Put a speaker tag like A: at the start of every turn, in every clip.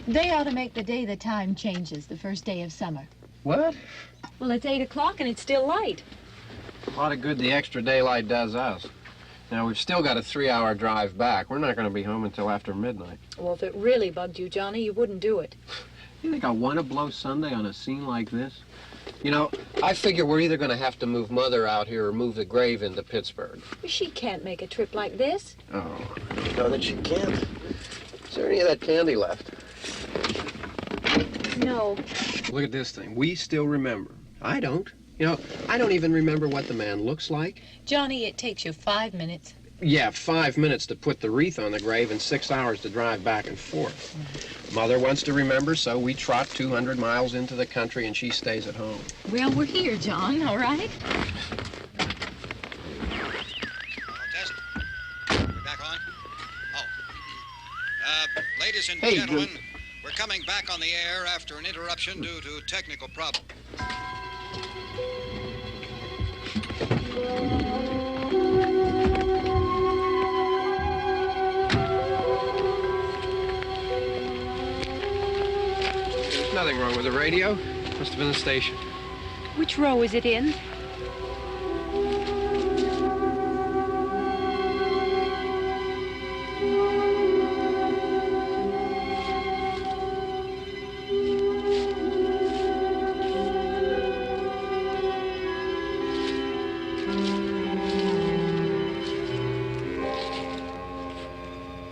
A: They ought to make the day the time changes, the first day of summer.
B: What?
A: Well, it's 8 o'clock and it's still light.
B: A lot of good the extra daylight does us. Now, we've still got a 3-hour drive back. We're not going to be home until after midnight.
A: Well, if it really bugged you, Johnny, you wouldn't do it.
B: You think I want to blow Sunday on a scene like this? You know, I figure we're either going to have to move Mother out here or move the grave into Pittsburgh.
A: She can't make a trip like this.
B: Oh, no, that she can't. Is there any of that candy left?
A: No.
B: Look at this thing. We still remember. I don't. You know, I don't even remember what the man looks like.
A: Johnny, it takes you 5 minutes.
B: Yeah, 5 minutes to put the wreath on the grave and 6 hours to drive back and forth. Mother wants to remember, so we trot 200 miles into the country and she stays at home.
A: Well, we're here, John, all right?
C: Test. We're back on? Oh. Ladies and gentlemen, we're coming back on the air after an interruption due to technical problems.
B: There's nothing wrong with the radio. Must have been the station.
A: Which row is it in?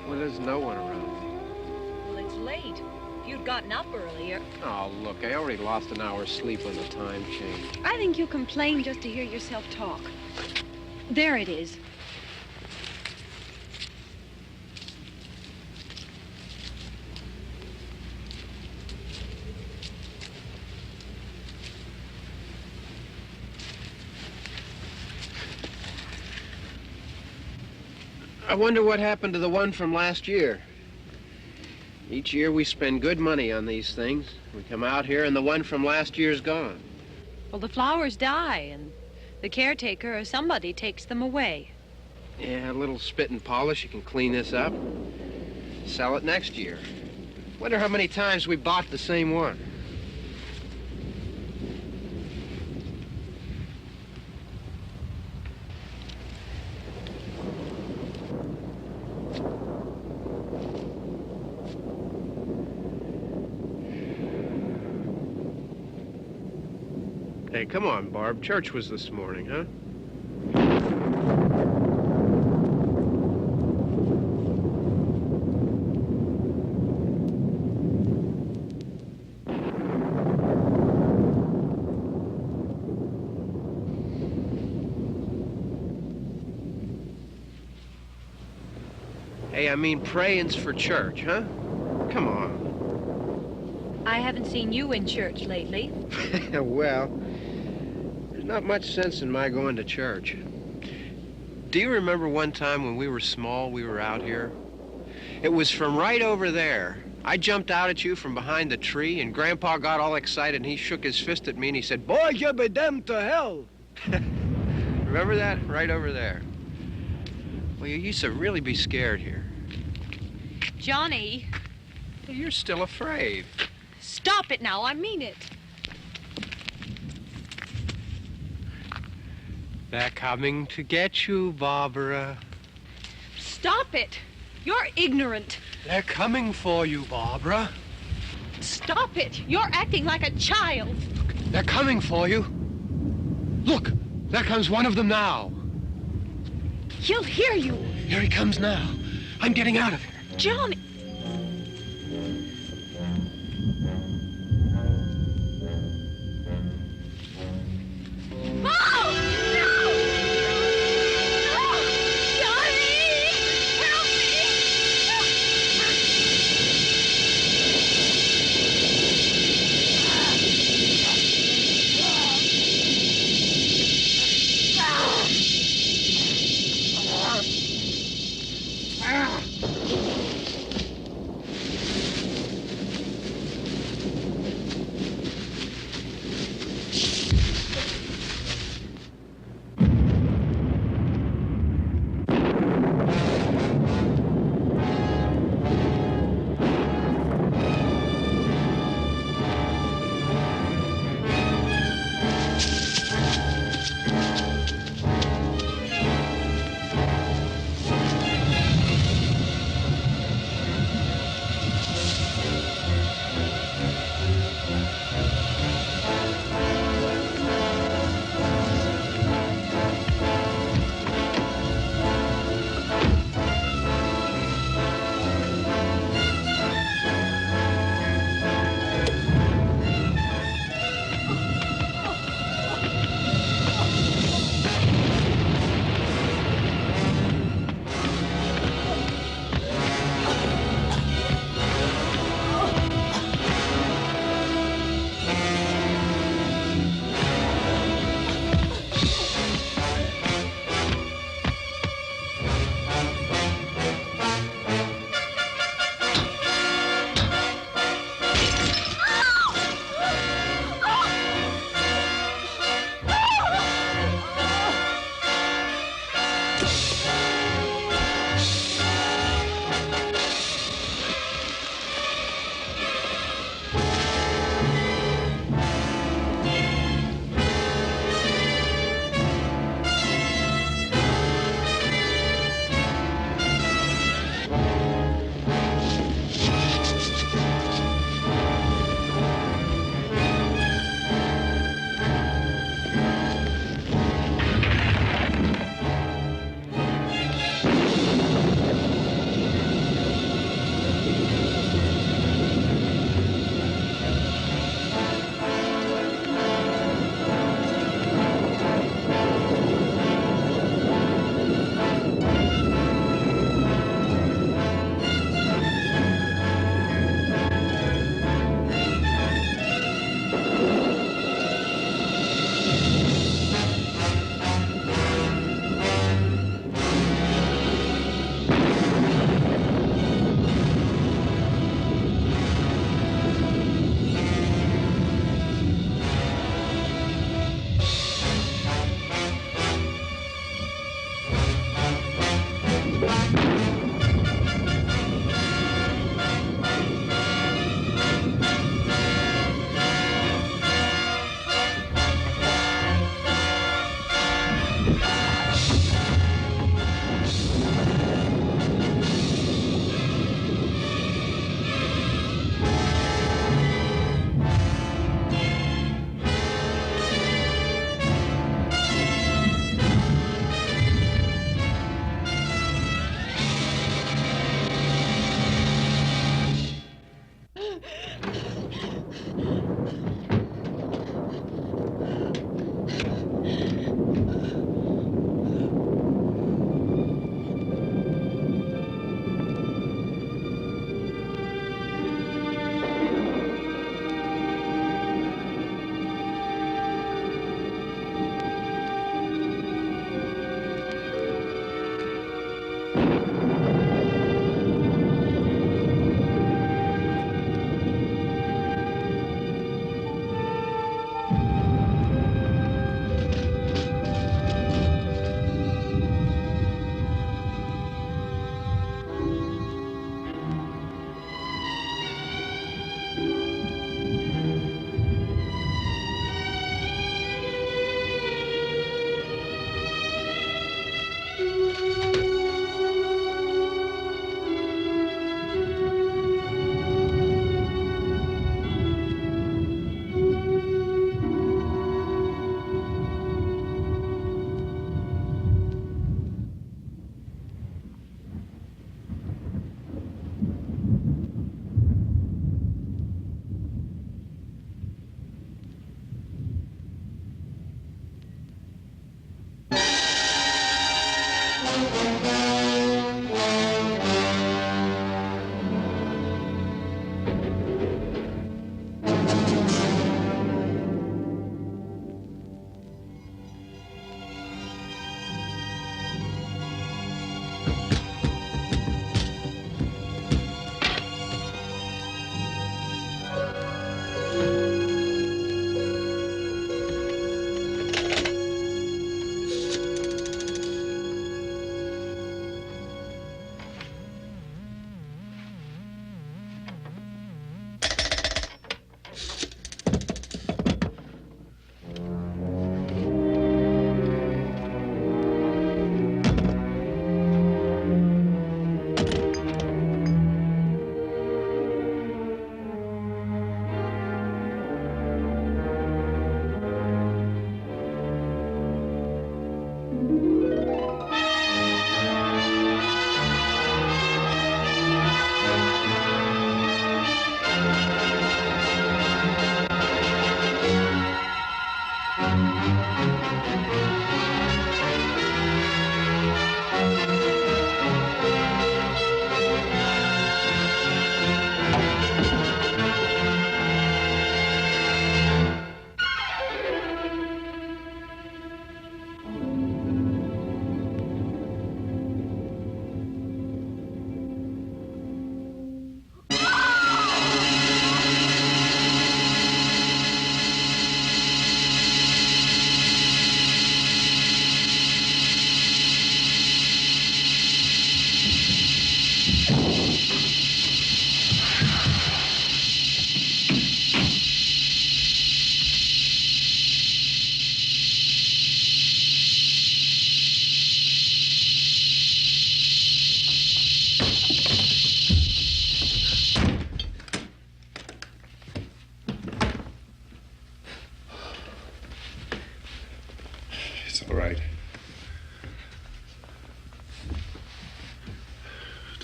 B: Well, there's no one around.
A: Well, it's late. If you'd gotten up earlier.
B: Oh, look, I already lost an hour's sleep when the time changed.
A: I think you complain just to hear yourself talk. There it is.
B: I wonder what happened to the one from last year. Each year we spend good money on these things. We come out here and the one from last year's gone.
A: Well, the flowers die, and the caretaker or somebody takes them away.
B: Yeah, a little spit and polish. You can clean this up. Sell it next year. Wonder how many times we bought the same one. Hey, come on, Barb. Church was this morning, huh? Hey, I mean, praying's for church, huh? Come on.
A: I haven't seen you in church lately.
B: Well, there's not much sense in my going to church. Do you remember one time when we were small, we were out here? It was from right over there. I jumped out at you from behind the tree, and Grandpa got all excited, and he shook his fist at me, and he said, "Boys, you'll be damned to hell." Remember that? Right over there. Well, you used to really be scared here.
A: Johnny,
B: You're still afraid.
A: stop it now. I mean it.
B: They're coming to get you, Barbara.
A: Stop it. You're ignorant.
B: They're coming for you, Barbara.
A: Stop it. You're acting like a child.
B: They're coming for you. Look, there comes one of them now.
A: He'll hear you.
B: Here he comes now. I'm getting out of here.
A: Johnny. Oh! No! No! Johnny! Help me!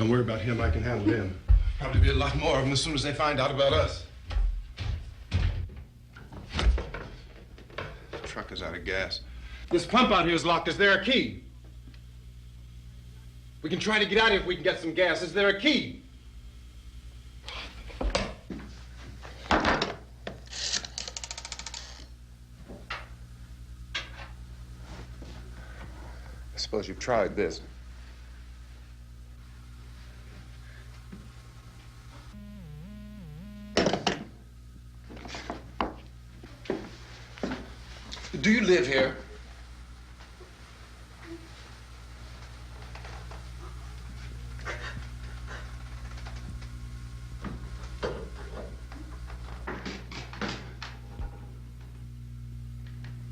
D: Don't worry about him. I can handle him. Probably be a lot more of them as soon as they find out about us. The truck is out of gas. This pump out here is locked. Is there a key? We can try to get out here if we can get some gas. Is there a key? I suppose you've tried this. Do you live here?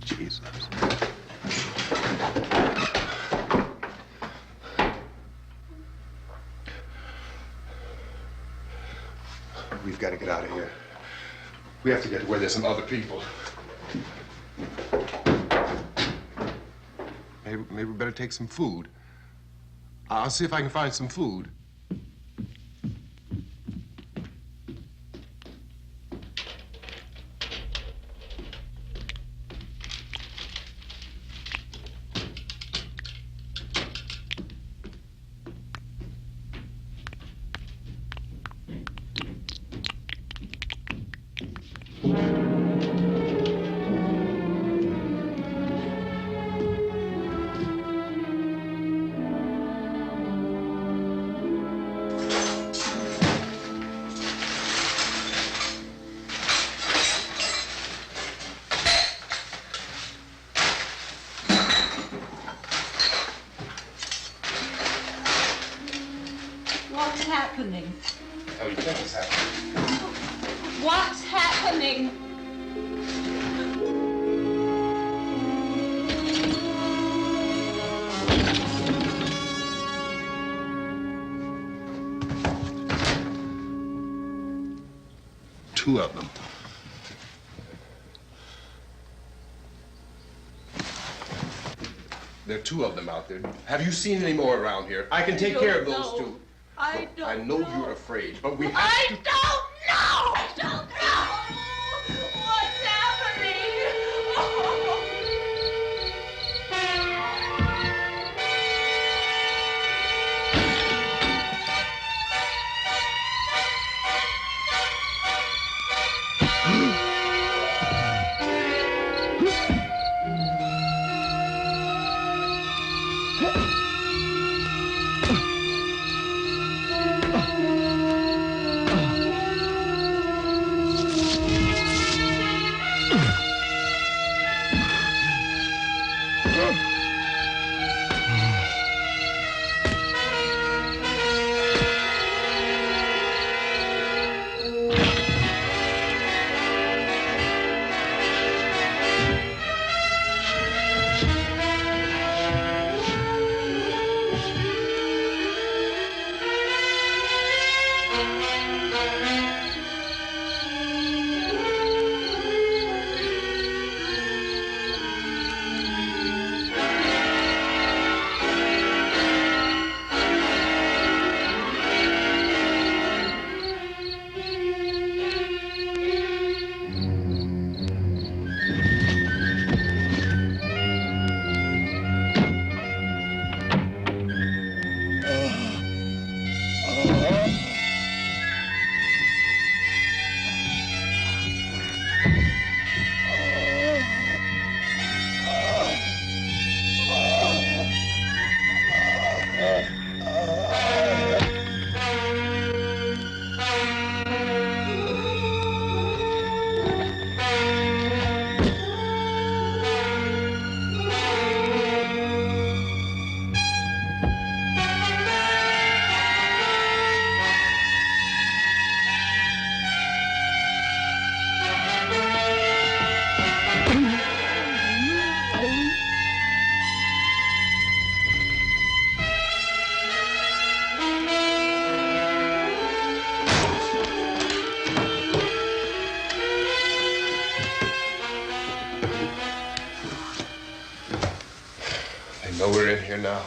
D: Jesus. We've got to get out of here. We have to get to where there's some other people. Maybe we better take some food. I'll see if I can find some food.
A: What's happening?
D: How do you think it's happening?
A: What's happening?
D: Two of them. There are two of them out there. Have you seen any more around here? I can take care of those two.
A: I don't
D: I know you're afraid, but we have
A: I
D: to...
A: don't know! I don't know! What's happening?
D: I know we're in here now.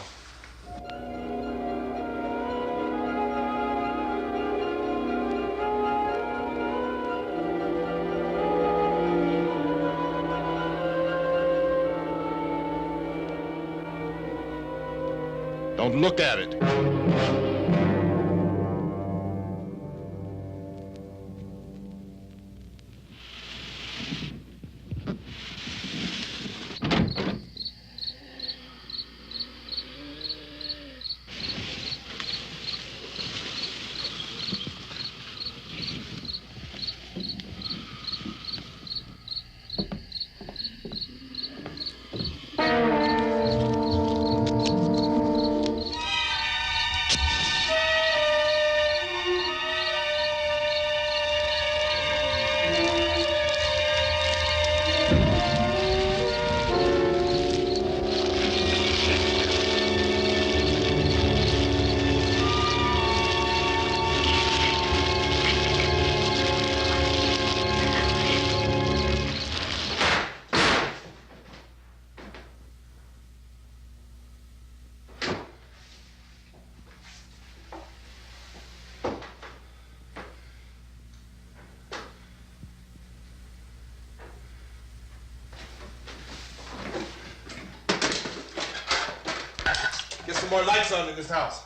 E: Don't look at it.
F: Get some more lights on in this house.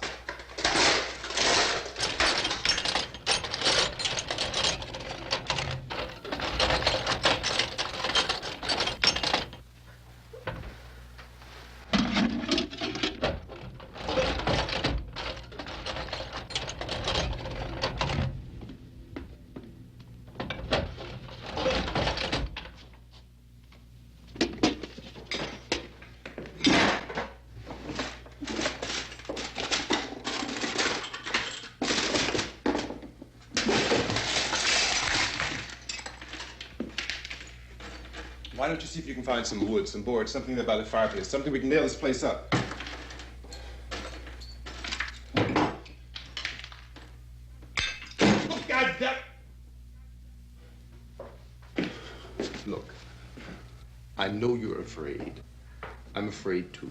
F: Why don't you see if you can find some wood, some board, something there by the fireplace, something we can nail this place up. Oh, God damn!
G: Look, I know you're afraid. I'm afraid too.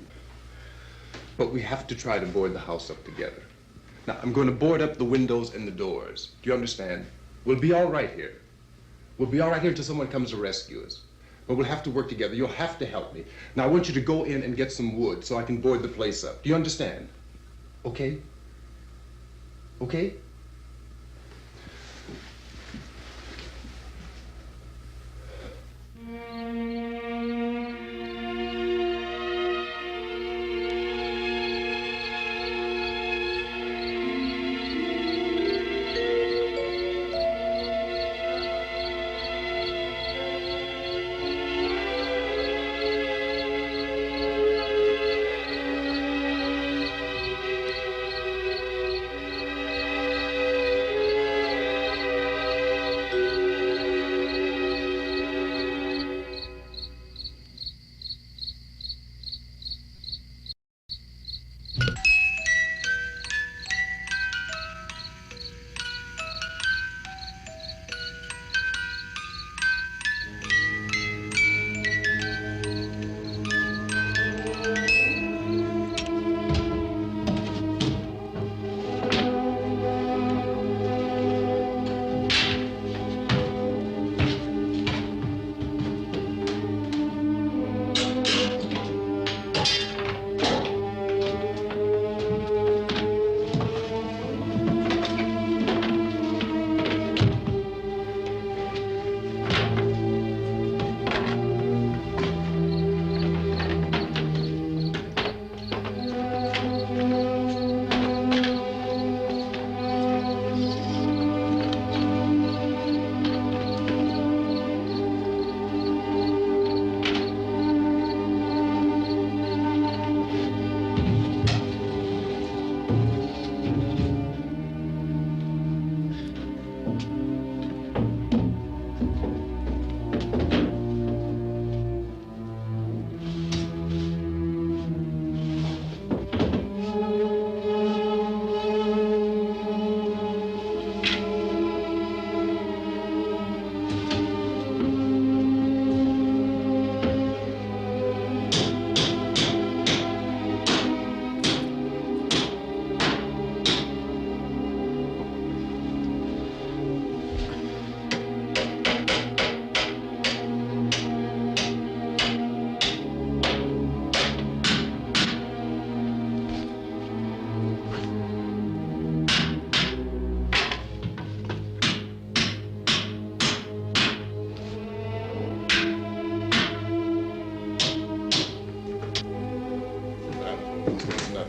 G: But we have to try to board the house up together. Now, I'm going to board up the windows and the doors. Do you understand? We'll be all right here. We'll be all right here until someone comes to rescue us. But we'll have to work together. You'll have to help me. Now, I want you to go in and get some wood so I can board the place up. Do you understand? Okay? Okay?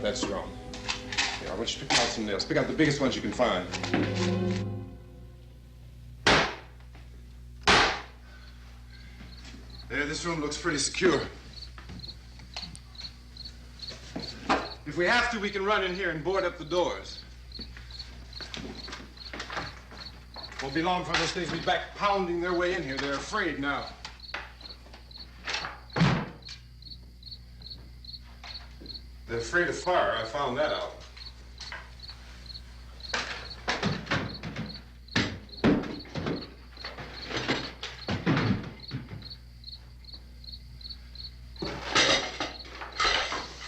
F: that strong. Here, I want you to pick out some nails. Pick out the biggest ones you can find.
D: There, this room looks pretty secure.
F: If we have to, we can run in here and board up the doors. Won't be long before those things will be back pounding their way in here. They're afraid now. They're afraid of fire. I found that out.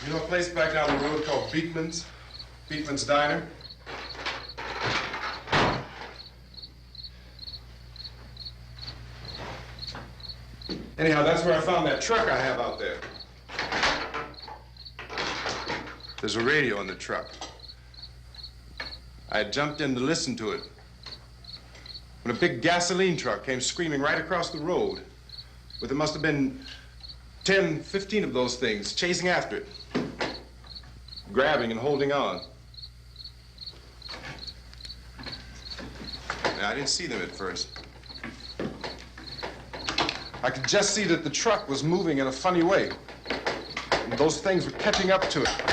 F: You know a place back down the road called Beekman's? Beekman's Diner? Anyhow, that's where I found that truck I have out there. There's a radio in the truck. I had jumped in to listen to it when a big gasoline truck came screaming right across the road with, it must have been 10, 15 of those things chasing after it, grabbing and holding on. Now, I didn't see them at first. I could just see that the truck was moving in a funny way, and those things were catching up to it.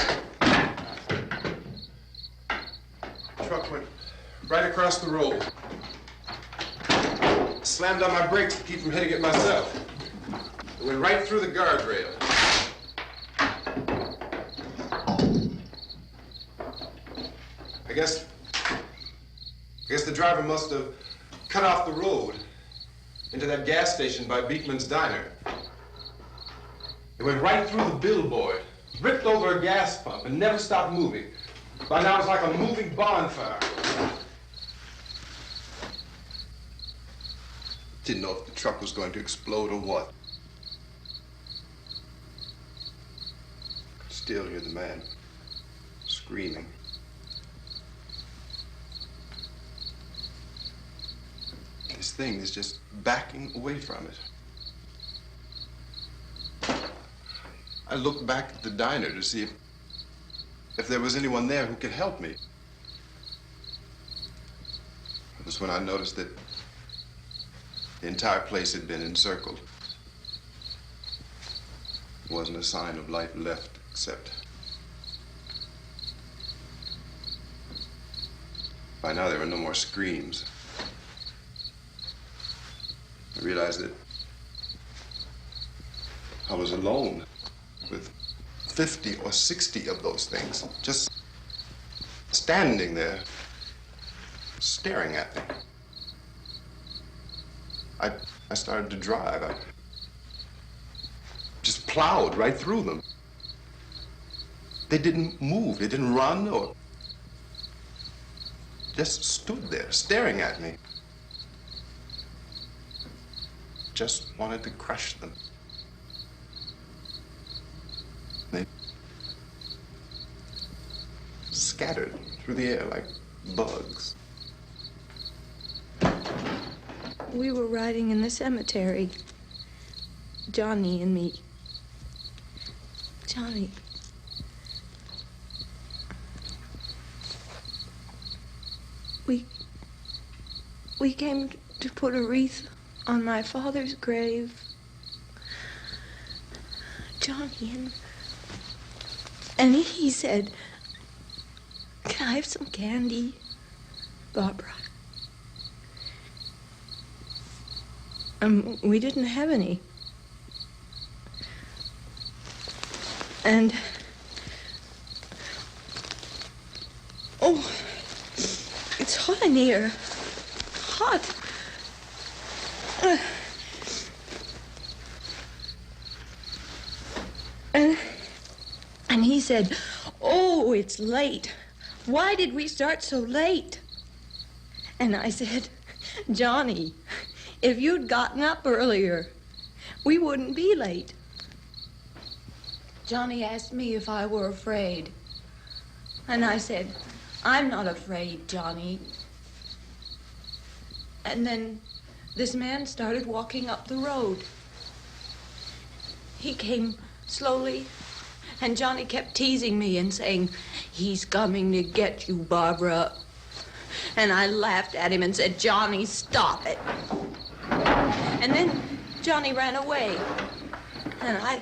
F: The truck went right across the road. Slammed on my brakes to keep from hitting it myself. It went right through the guardrail. I guess the driver must have cut off the road into that gas station by Beekman's Diner. It went right through the billboard, ripped over a gas pump, and never stopped moving. By now, it's like a moving bonfire.
D: Didn't know if the truck was going to explode or what. Could still hear the man screaming. This thing is just backing away from it. I looked back at the diner to see if there was anyone there who could help me. It was when I noticed that the entire place had been encircled. There wasn't a sign of life left except by now there were no more screams. I realized that I was alone with 50 or 60 of those things, just standing there, staring at me. I started to drive. I just plowed right through them. They didn't move, they didn't run or just stood there, staring at me. Just wanted to crush them. They scattered through the air like bugs.
E: We were riding in the cemetery, Johnny and me. Johnny. We came to put a wreath on my father's grave. Johnny, and he said, "Can I have some candy, Barbara?" We didn't have any. And, oh, it's hot in here. Hot. And he said, "Oh, it's late. Why did we start so late?" And I said, "Johnny, if you'd gotten up earlier, we wouldn't be late." Johnny asked me if I were afraid. And I said, "I'm not afraid, Johnny." And then this man started walking up the road. He came slowly And Johnny kept teasing me and saying, "He's coming to get you, Barbara." And I laughed at him and said, "Johnny, stop it." And then Johnny ran away. And I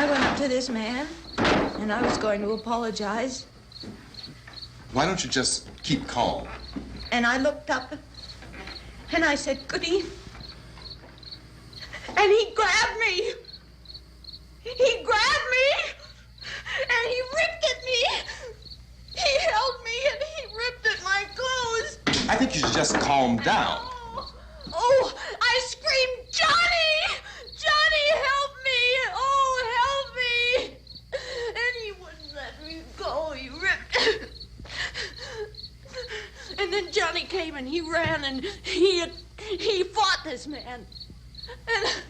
E: went up to this man, and I was going to apologize.
D: Why don't you just keep calm?
E: And I looked up, and I said, "Good evening." And he grabbed me. He grabbed me, and he ripped at me. He held me, and he ripped at my clothes.
D: I think you should just calm down.
E: Oh, I screamed, "Johnny! Johnny, help me! Oh, help me!" And he wouldn't let me go. He ripped. And then Johnny came and he ran and he fought this man. And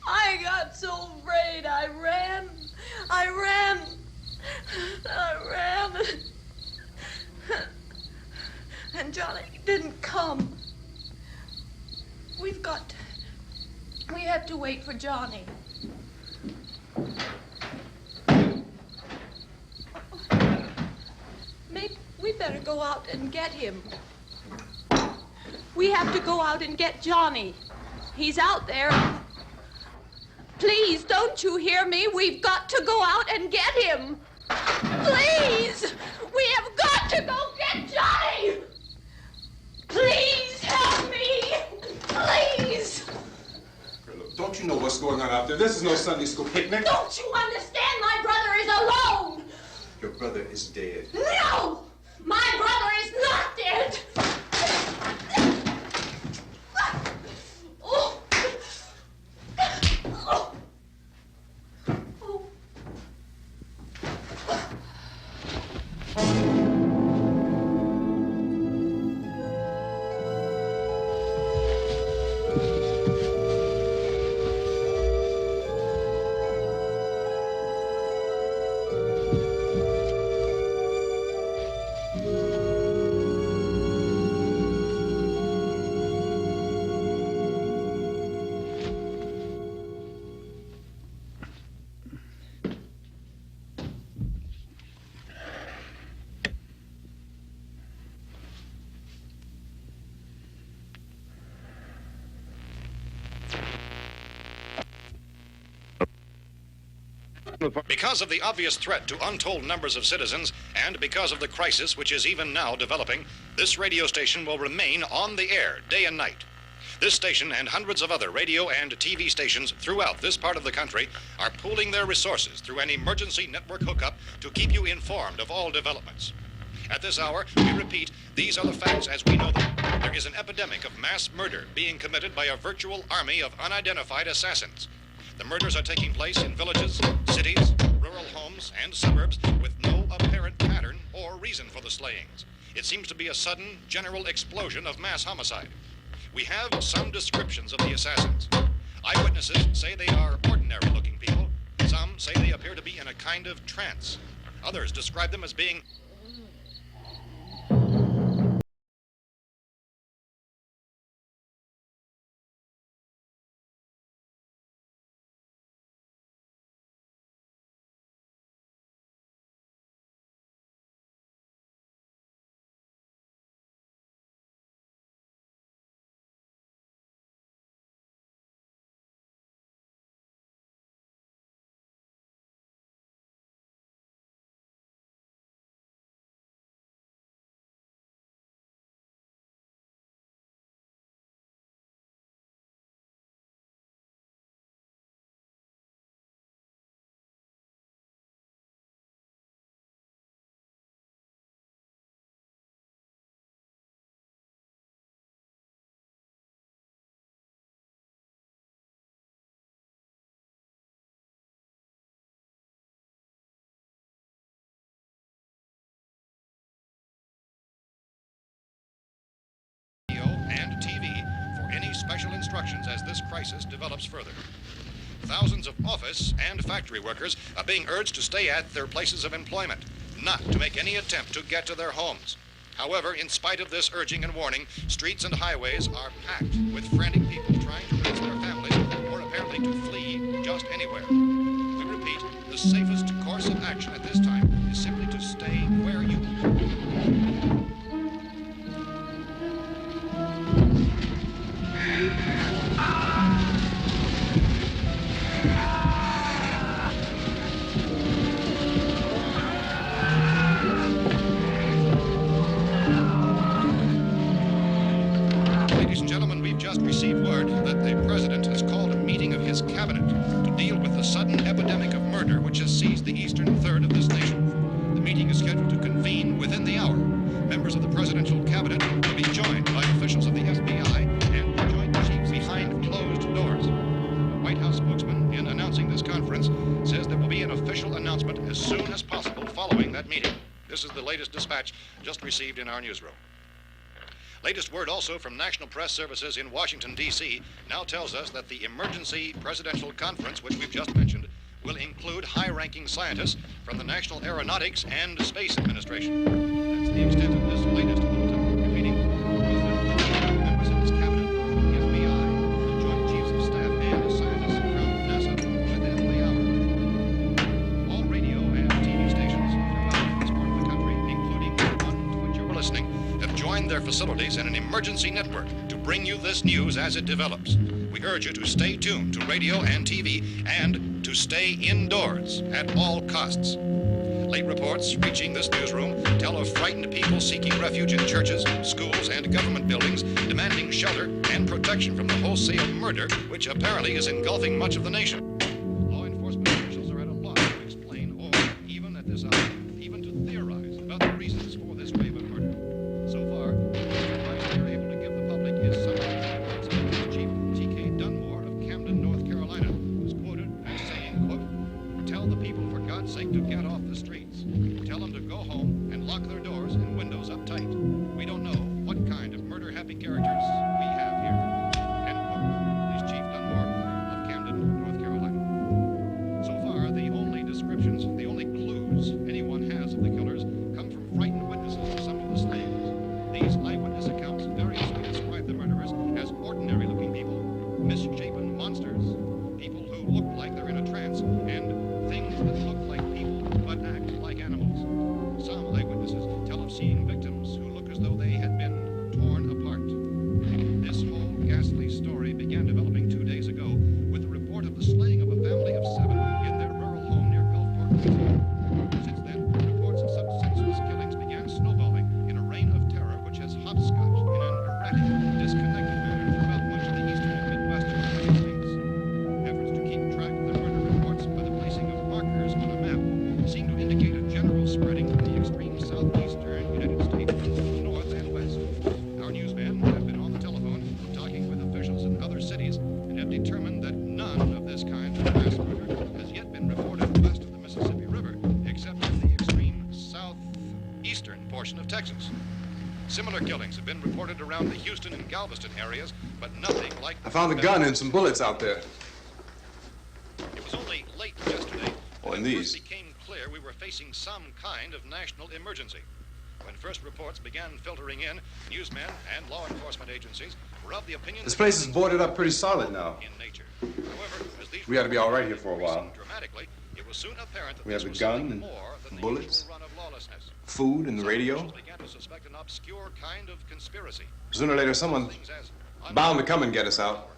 E: I got so afraid. I ran. And Johnny didn't come. We have to wait for Johnny. Maybe we better go out and get him. We have to go out and get Johnny. He's out there. Please, don't you hear me? We've got to go out and get him. Please! We have got to go get Johnny! Please help me! Please!
F: Look, don't you know what's going on out there? This is no Sunday school picnic.
E: Don't you understand? My brother is alone!
F: Your brother is dead.
E: No! My brother is not dead! Oh. Oh. Oh.
C: Because of the obvious threat to untold numbers of citizens, and because of the crisis which is even now developing, this radio station will remain on the air day and night. This station and hundreds of other radio and TV stations throughout this part of the country are pooling their resources through an emergency network hookup to keep you informed of all developments. At this hour, we repeat, these are the facts as we know them. There is an epidemic of mass murder being committed by a virtual army of unidentified assassins. The murders are taking place in villages, cities, rural homes, and suburbs with no apparent pattern or reason for the slayings. It seems to be a sudden, general explosion of mass homicide. We have some descriptions of the assassins. Eyewitnesses say they are ordinary-looking people. Some say they appear to be in a kind of trance. Others describe them as being and TV for any special instructions as this crisis develops further. Thousands of office and factory workers are being urged to stay at their places of employment, not to make any attempt to get to their homes. However, in spite of this urging and warning, streets and highways are packed with frantic people trying to reach their families or apparently to flee just anywhere. We repeat, the safest course course of action at this time is simply to stay where you are. Ladies and gentlemen, we've just received word that the president has called a meeting of his cabinet to deal with the sudden epidemic of murder which has seized the eastern third of this nation. The meeting is scheduled to convene within the hour. Members of the presidential cabinet will be joined by officials of the FBI and the joint chiefs behind closed doors. A White House spokesman, in announcing this conference, says there will be an official announcement as soon as possible following that meeting. This is the latest dispatch just received in our newsroom. Latest word also from National Press Services in Washington, D.C. now tells us that the emergency presidential conference, which we've just mentioned, will include high-ranking scientists from the National Aeronautics and Space Administration. That's the extent of this latest bulletin. Repeating, members of his cabinet, the FBI, the Joint Chiefs of Staff, and scientists from NASA within the hour. All radio and TV stations throughout this part of the country, including the one to which you're listening, have joined their facilities in an emergency network to bring you this news as it develops. We urge you to stay tuned to radio and TV and to stay indoors at all costs. Late reports reaching this newsroom tell of frightened people seeking refuge in churches, schools, and government buildings, demanding shelter and protection from the wholesale murder which apparently is engulfing much of the nation. Law enforcement officials are at a loss to explain or, even at this hour, even to theorize about the reasons for this wave of murder. So far, the advice they're able to give the public is something Chief T.K. Dunmore of Camden, North Carolina, who's quoted as saying, quote, "Tell the people, for God's sake, to get off the streets. Tell them to go home and lock their doors and windows up tight. We don't know what kind of murder-happy characters we have here." End quote. This Chief Dunmore of Camden, North Carolina. So far, the only descriptions, the only clues anyone has of the killers come from frightened witnesses to some of the slayings. These eyewitness accounts variously describe the murderers as ordinary-looking people, misshapen monsters, people who look like they're in a trance, and things that look like people but act like animals. Some eyewitnesses tell of seeing victims who look as though they had been torn apart. This whole ghastly story began developing 2 days ago with the report of the slaying of a family of 7 in their rural home near Gulfport, Louisiana. Since then, reports of such senseless killings began snowballing in a reign of terror which has hopscotched in an erratic, disconnected manner throughout much of the eastern and midwestern United States. Efforts to keep track of the murder reports by the placing of markers on a map seem to indicate a general spreading from the extreme southeastern United States to the north and west. Our newsmen have been on the telephone talking with officials in other cities and have determined that none of this kind of mass murder has yet been reported west of the Mississippi River, except in the extreme southeastern portion of Texas. Similar killings have been reported around the Houston and Galveston areas, but nothing like...
F: I found a gun and some bullets out there.
C: It was only late yesterday
F: Oh,
C: when
F: and
C: it
F: these.
C: first became clear we were facing some kind of national emergency. When first reports began filtering in, newsmen and law enforcement agencies were of the opinion
F: This
C: that
F: place is
C: things
F: boarded up
C: were
F: pretty solid now.
C: in nature. However, as these
F: We ought to be all right here
C: reports
F: for a
C: increased
F: while.
C: dramatically, it was soon apparent that
F: We
C: this
F: have a
C: was
F: gun
C: something
F: and
C: more than the
F: bullets,
C: usual run of lawlessness.
F: food and the
C: Some
F: radio.
C: officials began to suspect an obscure kind of conspiracy.
F: Sooner or later, someone's
C: Things as
F: bound to come and get us out.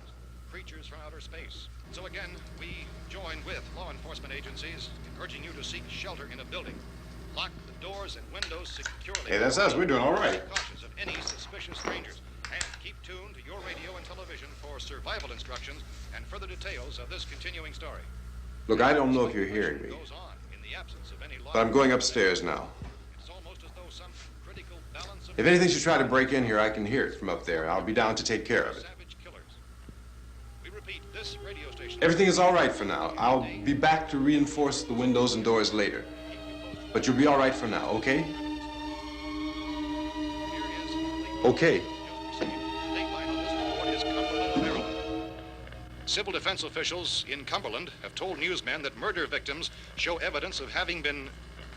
C: creatures from outer space. So again, we join with law enforcement agencies in urging you to seek shelter in a building. Lock the doors and windows securely.
F: Hey, that's us. We're doing all right.
C: Be cautious of any suspicious strangers. And keep tuned to your radio and television for survival instructions and further details of this continuing story.
F: Look, I don't know if you're hearing me,
C: Goes on in the absence of any law.
F: but I'm going upstairs now.
C: It's almost as though some critical balance of
F: If anything should try to break in here, I can hear it from up there. I'll be down to take care of it.
C: savage killers. We repeat, this radio station.
F: Everything is all right for now. I'll be back to reinforce the windows and doors later. But you'll be all right for now, okay? Okay.
C: Civil defense officials in Cumberland have told newsmen that murder victims show evidence of having been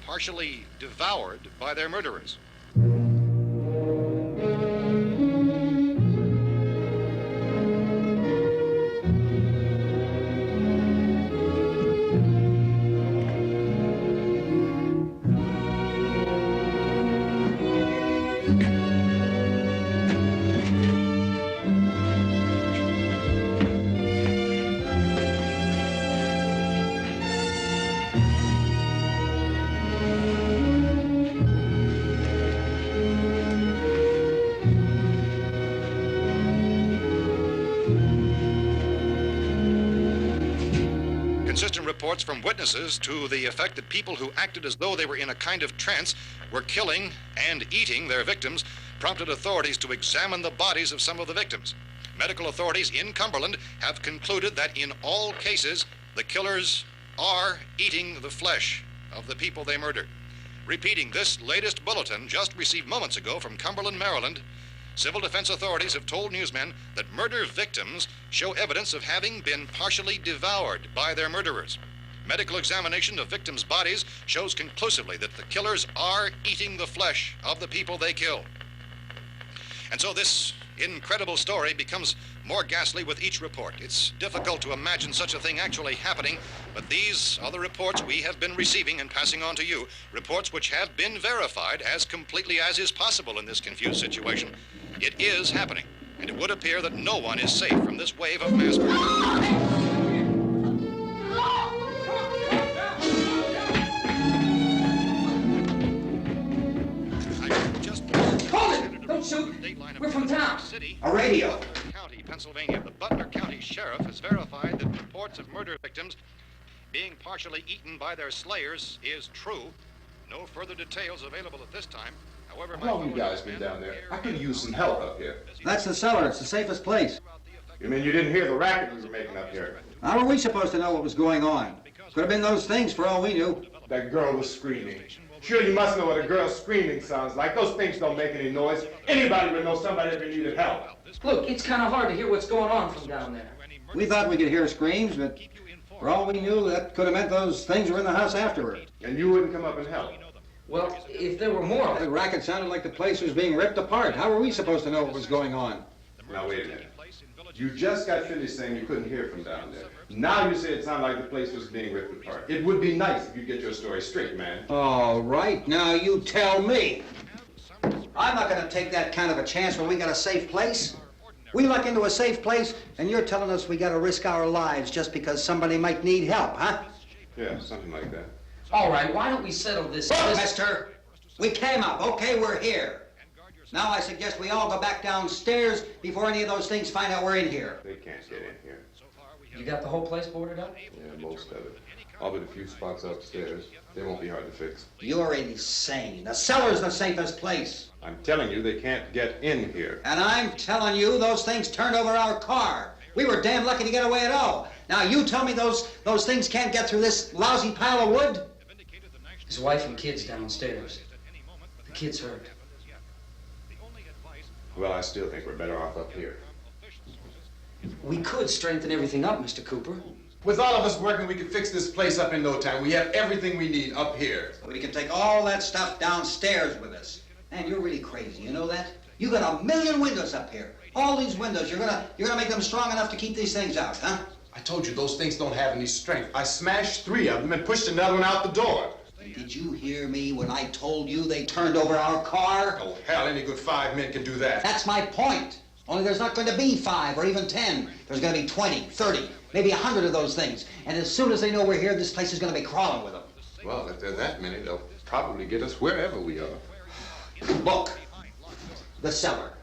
C: partially devoured by their murderers. Consistent reports from witnesses to the effect that people who acted as though they were in a kind of trance were killing and eating their victims prompted authorities to examine the bodies of some of the victims. Medical authorities in Cumberland have concluded that in all cases, the killers are eating the flesh of the people they murdered. Repeating this latest bulletin just received moments ago from Cumberland, Maryland, civil defense authorities have told newsmen that murder victims show evidence of having been partially devoured by their murderers. Medical examination of victims' bodies shows conclusively that the killers are eating the flesh of the people they killed. And so this incredible story becomes more ghastly with each report. It's difficult to imagine such a thing actually happening, but these are the reports we have been receiving and passing on to you, reports which have been verified as completely as is possible in this confused situation. It is happening, and it would appear that no one is safe from this wave of mass murder.
H: Don't shoot! We're from town.
C: A
H: radio.
C: County, Pennsylvania. The Butler County Sheriff has verified that reports of murder victims being partially eaten by their slayers is true. No further details available at this time. However,
F: How long you guys been down there? I could use some help up here.
I: That's the cellar. It's the safest place.
F: You mean you didn't hear the racket we were making up here?
I: How were we supposed to know what was going on? Could have been those things for all we knew.
F: That girl was screaming. Sure, you must know what a girl screaming sounds like. Those things don't make any noise. Anybody would know somebody ever needed help.
H: Look, it's kind of hard to hear what's going on from down there.
I: We thought we could hear screams, but for all we knew, that could have meant those things were in the house afterward.
F: And you wouldn't come up and help?
H: Well, if there were more...
I: The racket sounded like the place was being ripped apart. How were we supposed to know what was going on?
F: Now, wait a minute. You just got finished saying you couldn't hear from down there. Now you say it sounded like the place was being ripped apart. It would be nice if you get your story straight, man.
I: All right, now you tell me. I'm not going to take that kind of a chance when we got a safe place. We luck into a safe place, and you're telling us we got to risk our lives just because somebody might need help, huh?
F: Yeah, something like that.
H: All right, why don't we settle this...
I: Look, mister, we came up. Okay, we're here. Now I suggest we all go back downstairs before any of those things find out we're in here.
F: They can't get in here.
H: You got the whole place boarded up?
F: Yeah, most of it. All but a few spots upstairs. They won't be hard to fix.
I: You're insane. The cellar's the safest place.
F: I'm telling you, they can't get in here.
I: And I'm telling you, those things turned over our car. We were damn lucky to get away at all. Now you tell me those things can't get through this lousy pile of wood?
H: His wife and kids downstairs. The kid's hurt.
F: Well, I still think we're better off up here.
H: We could strengthen everything up, Mr. Cooper.
F: With all of us working, we could fix this place up in no time. We have everything we need up here.
I: We can take all that stuff downstairs with us. Man, you're really crazy, you know that? You got 1,000,000 windows up here. All these windows, you're gonna make them strong enough to keep these things out, huh?
F: I told you those things don't have any strength. I smashed 3 of them and pushed another one out the door.
I: Did you hear me when I told you they turned over our car?
F: Oh, hell, any good 5 men can do that.
I: That's my point. Only there's not going to be 5 or even 10. There's going to be 20, 30, maybe 100 of those things. And as soon as they know we're here, this place is going to be crawling with them.
F: Well, if there are that many, they'll probably get us wherever we are.
I: Look, the cellar.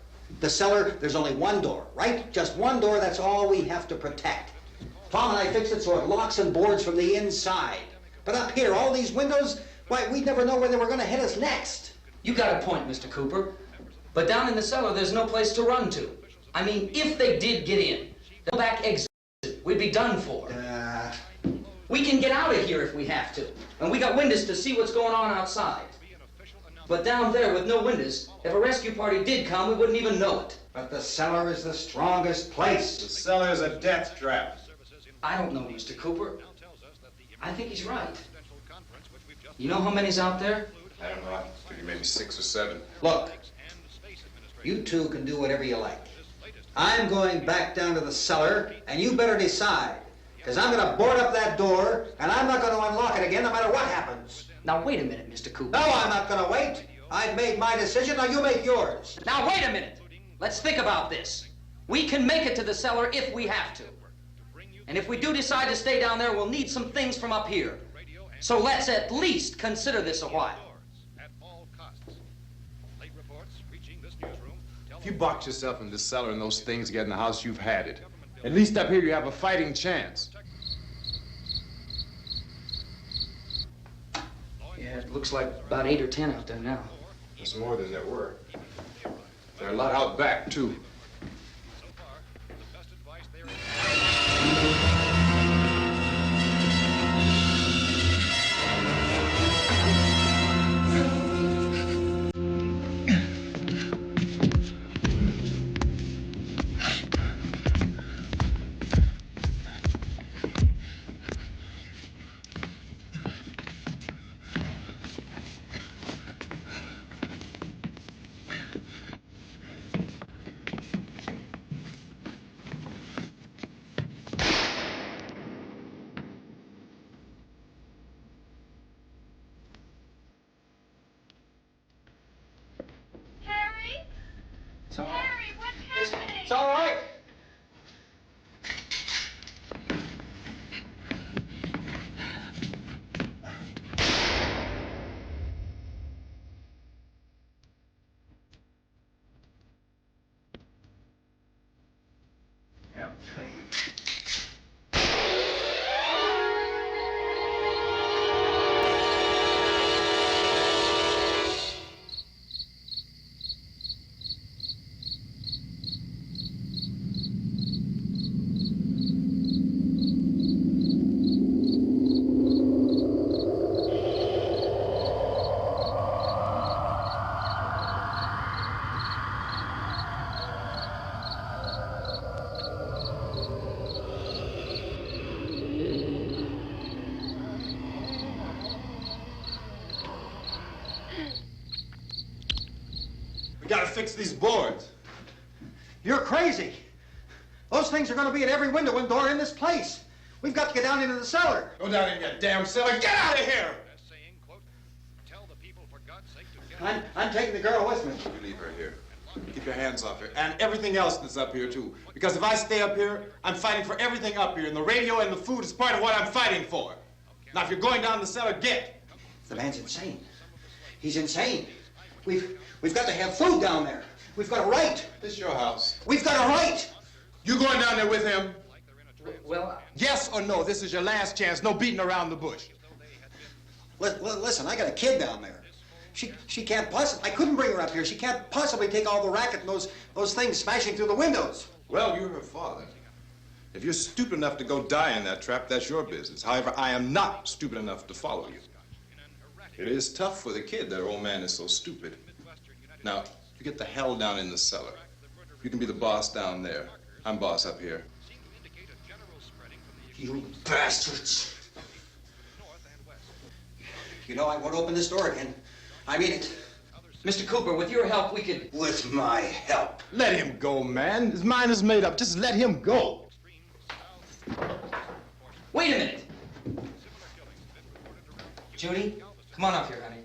I: The cellar, there's only one door, right? Just one door, that's all we have to protect. Tom and I fixed it so it locks and boards from the inside. But up here, all these windows, why, we'd never know where they were going to hit us next.
H: You got a point, Mr. Cooper. But down in the cellar, there's no place to run to. I mean, if they did get in, the back exit, we'd be done for. We can get out of here if we have to. And we got windows to see what's going on outside. But down there with no windows, if a rescue party did come, we wouldn't even know it.
I: But the cellar is the strongest place.
F: The cellar is a death trap.
H: I don't know, Mr. Cooper. I think he's right. You know how many's out there?
F: I don't know. I figure maybe 6 or 7.
I: Look, you two can do whatever you like. I'm going back down to the cellar, and you better decide. Because I'm going to board up that door, and I'm not going to unlock it again no matter what happens.
H: Now, wait a minute, Mr. Cooper.
I: No, I'm not going to wait. I've made my decision, now you make yours.
H: Now, wait a minute. Let's think about this. We can make it to the cellar if we have to. And if we do decide to stay down there, we'll need some things from up here. So let's at least consider this a while.
F: If you box yourself in the cellar and those things get in the house, you've had it. At least up here you have a fighting chance.
H: Yeah, it looks like about 8 or 10 out there now.
F: There's more than there were. There are a lot out back, too.
I: It's all right.
F: We gotta fix these boards.
I: You're crazy. Those things are going to be at every window and door in this place. We've got to get down into the cellar.
F: Go down in your damn cellar. Get out of here!
I: I'm taking the girl with me.
F: You leave her here. Keep your hands off her. And everything else that's up here, too. Because if I stay up here, I'm fighting for everything up here. And the radio and the food is part of what I'm fighting for. Now, if you're going down the cellar, get.
I: The man's insane. He's insane. We've got to have food down there. We've got a right.
F: This is your house.
I: We've got a right.
F: You going down there with him?
H: Well,
F: Yes or no? This is your last chance. No beating around the bush.
I: Listen, I got a kid down there. She can't possibly, I couldn't bring her up here. She can't possibly take all the racket and those things smashing through the windows.
F: Well, you're her father. If you're stupid enough to go die in that trap, that's your business. However, I am not stupid enough to follow you. It is tough for the kid that old man is so stupid. Now, you get the hell down in the cellar. You can be the boss down there. I'm boss up here.
I: You bastards. You know, I won't open this door again. I mean it.
H: Mr. Cooper, with your help, we could...
I: With my help.
F: Let him go, man. His mind is made up. Just let him go.
H: Wait a minute. Judy, come on up here, honey.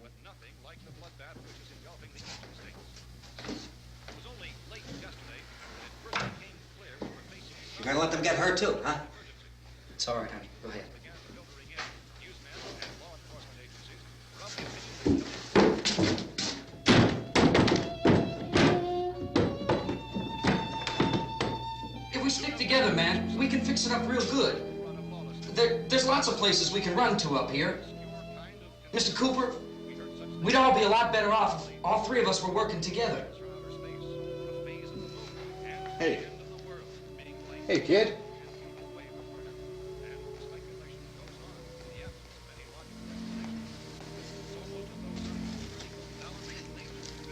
I: You're gonna let them get hurt too, huh?
H: It's all right, honey. Go ahead. If we stick together, man, we can fix it up real good. There's lots of places we can run to up here. Mr. Cooper, we'd all be a lot better off if all three of us were working together.
F: Hey. Hey, kid.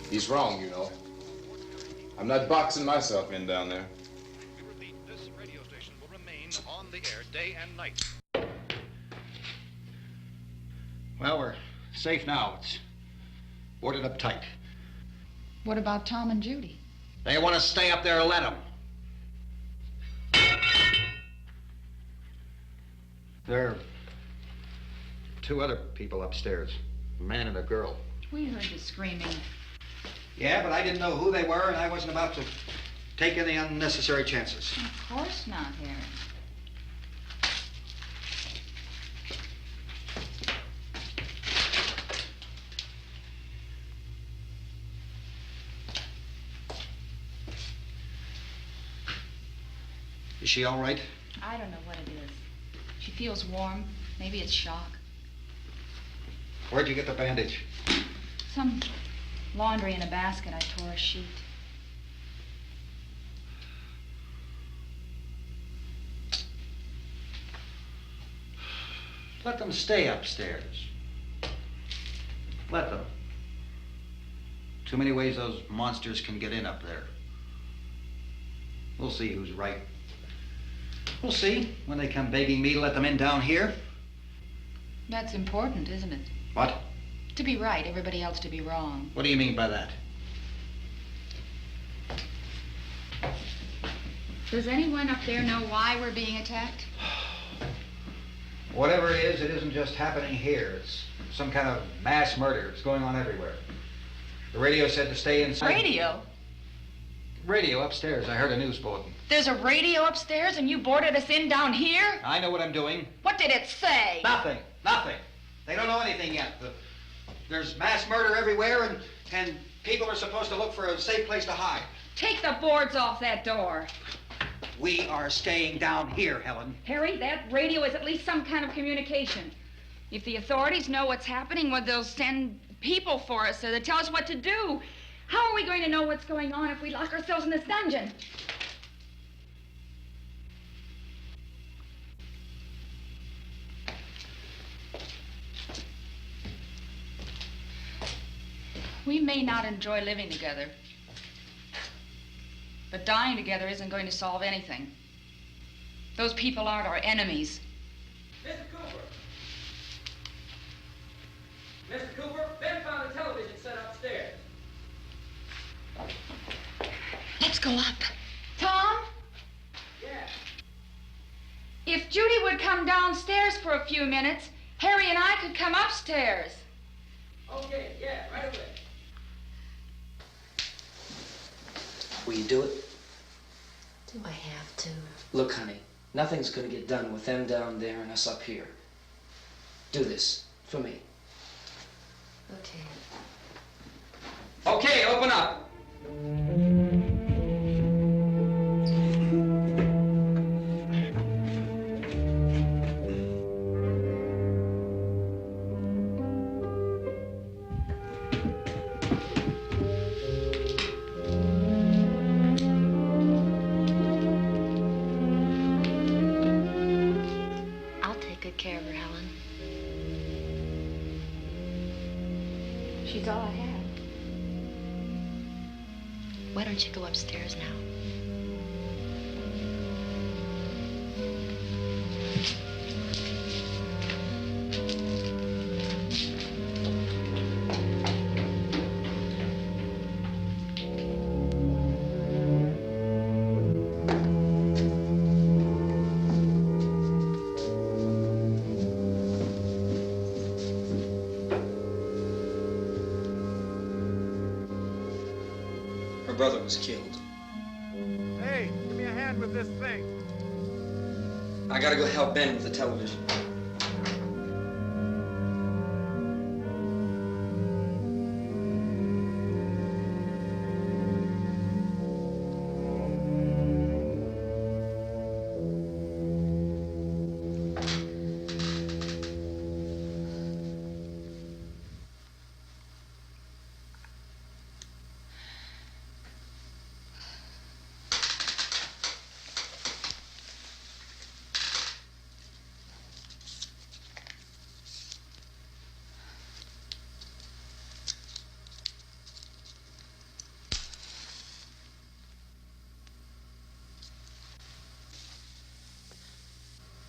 F: He's wrong, you know. I'm not boxing myself in down there.
C: We repeat, this radio station will remain on the air day and night.
I: Well, we're safe now. It's boarded up tight.
J: What about Tom and Judy?
I: They want to stay up there, let them. There are two other people upstairs, a man and a girl.
J: We heard you screaming.
I: Yeah, but I didn't know who they were, and I wasn't about to take any unnecessary chances.
J: Of course not, Harry.
I: Is she all right?
J: I don't know what it is. She feels warm. Maybe it's shock.
I: Where'd you get the bandage?
J: Some laundry in a basket. I tore a sheet.
I: Let them stay upstairs. Let them. Too many ways those monsters can get in up there. We'll see who's right. We'll see when they come begging me to let them in down here.
J: That's important, isn't it?
I: What?
J: To be right, everybody else to be wrong.
I: What do you mean by that?
J: Does anyone up there know why we're being attacked?
I: Whatever it isn't just happening here. It's some kind of mass murder. It's going on everywhere. The radio said to stay inside.
J: Radio?
I: Radio upstairs. I heard a news bulletin.
J: There's a radio upstairs and you boarded us in down here?
I: I know what I'm doing.
J: What did it say?
I: Nothing. Nothing. They don't know anything yet. There's mass murder everywhere, and people are supposed to look for a safe place to hide.
J: Take the boards off that door.
I: We are staying down here, Helen.
J: Harry, that radio is at least some kind of communication. If the authorities know what's happening, well, they'll send people for us, so they'll tell us what to do. How are we going to know what's going on if we lock ourselves in this dungeon? We may not enjoy living together, but dying together isn't going to solve anything. Those people aren't our enemies.
H: Mr. Cooper! Mr. Cooper, Ben found a television set upstairs.
J: Let's go up. Tom?
H: Yeah.
J: If Judy would come downstairs for a few minutes, Harry and I could come upstairs.
H: Okay, yeah, right away.
K: Will you do it?
L: Do I have to?
K: Look, honey, nothing's gonna get done with them down there and us up here. Do this for me.
L: Okay.
H: Okay, open up.
L: I'll take good care of her, Helen.
J: She's all I have.
L: Why don't you go upstairs now?
K: Her brother was killed.
F: Hey, give me a hand with this thing.
K: I gotta go help Ben with the television.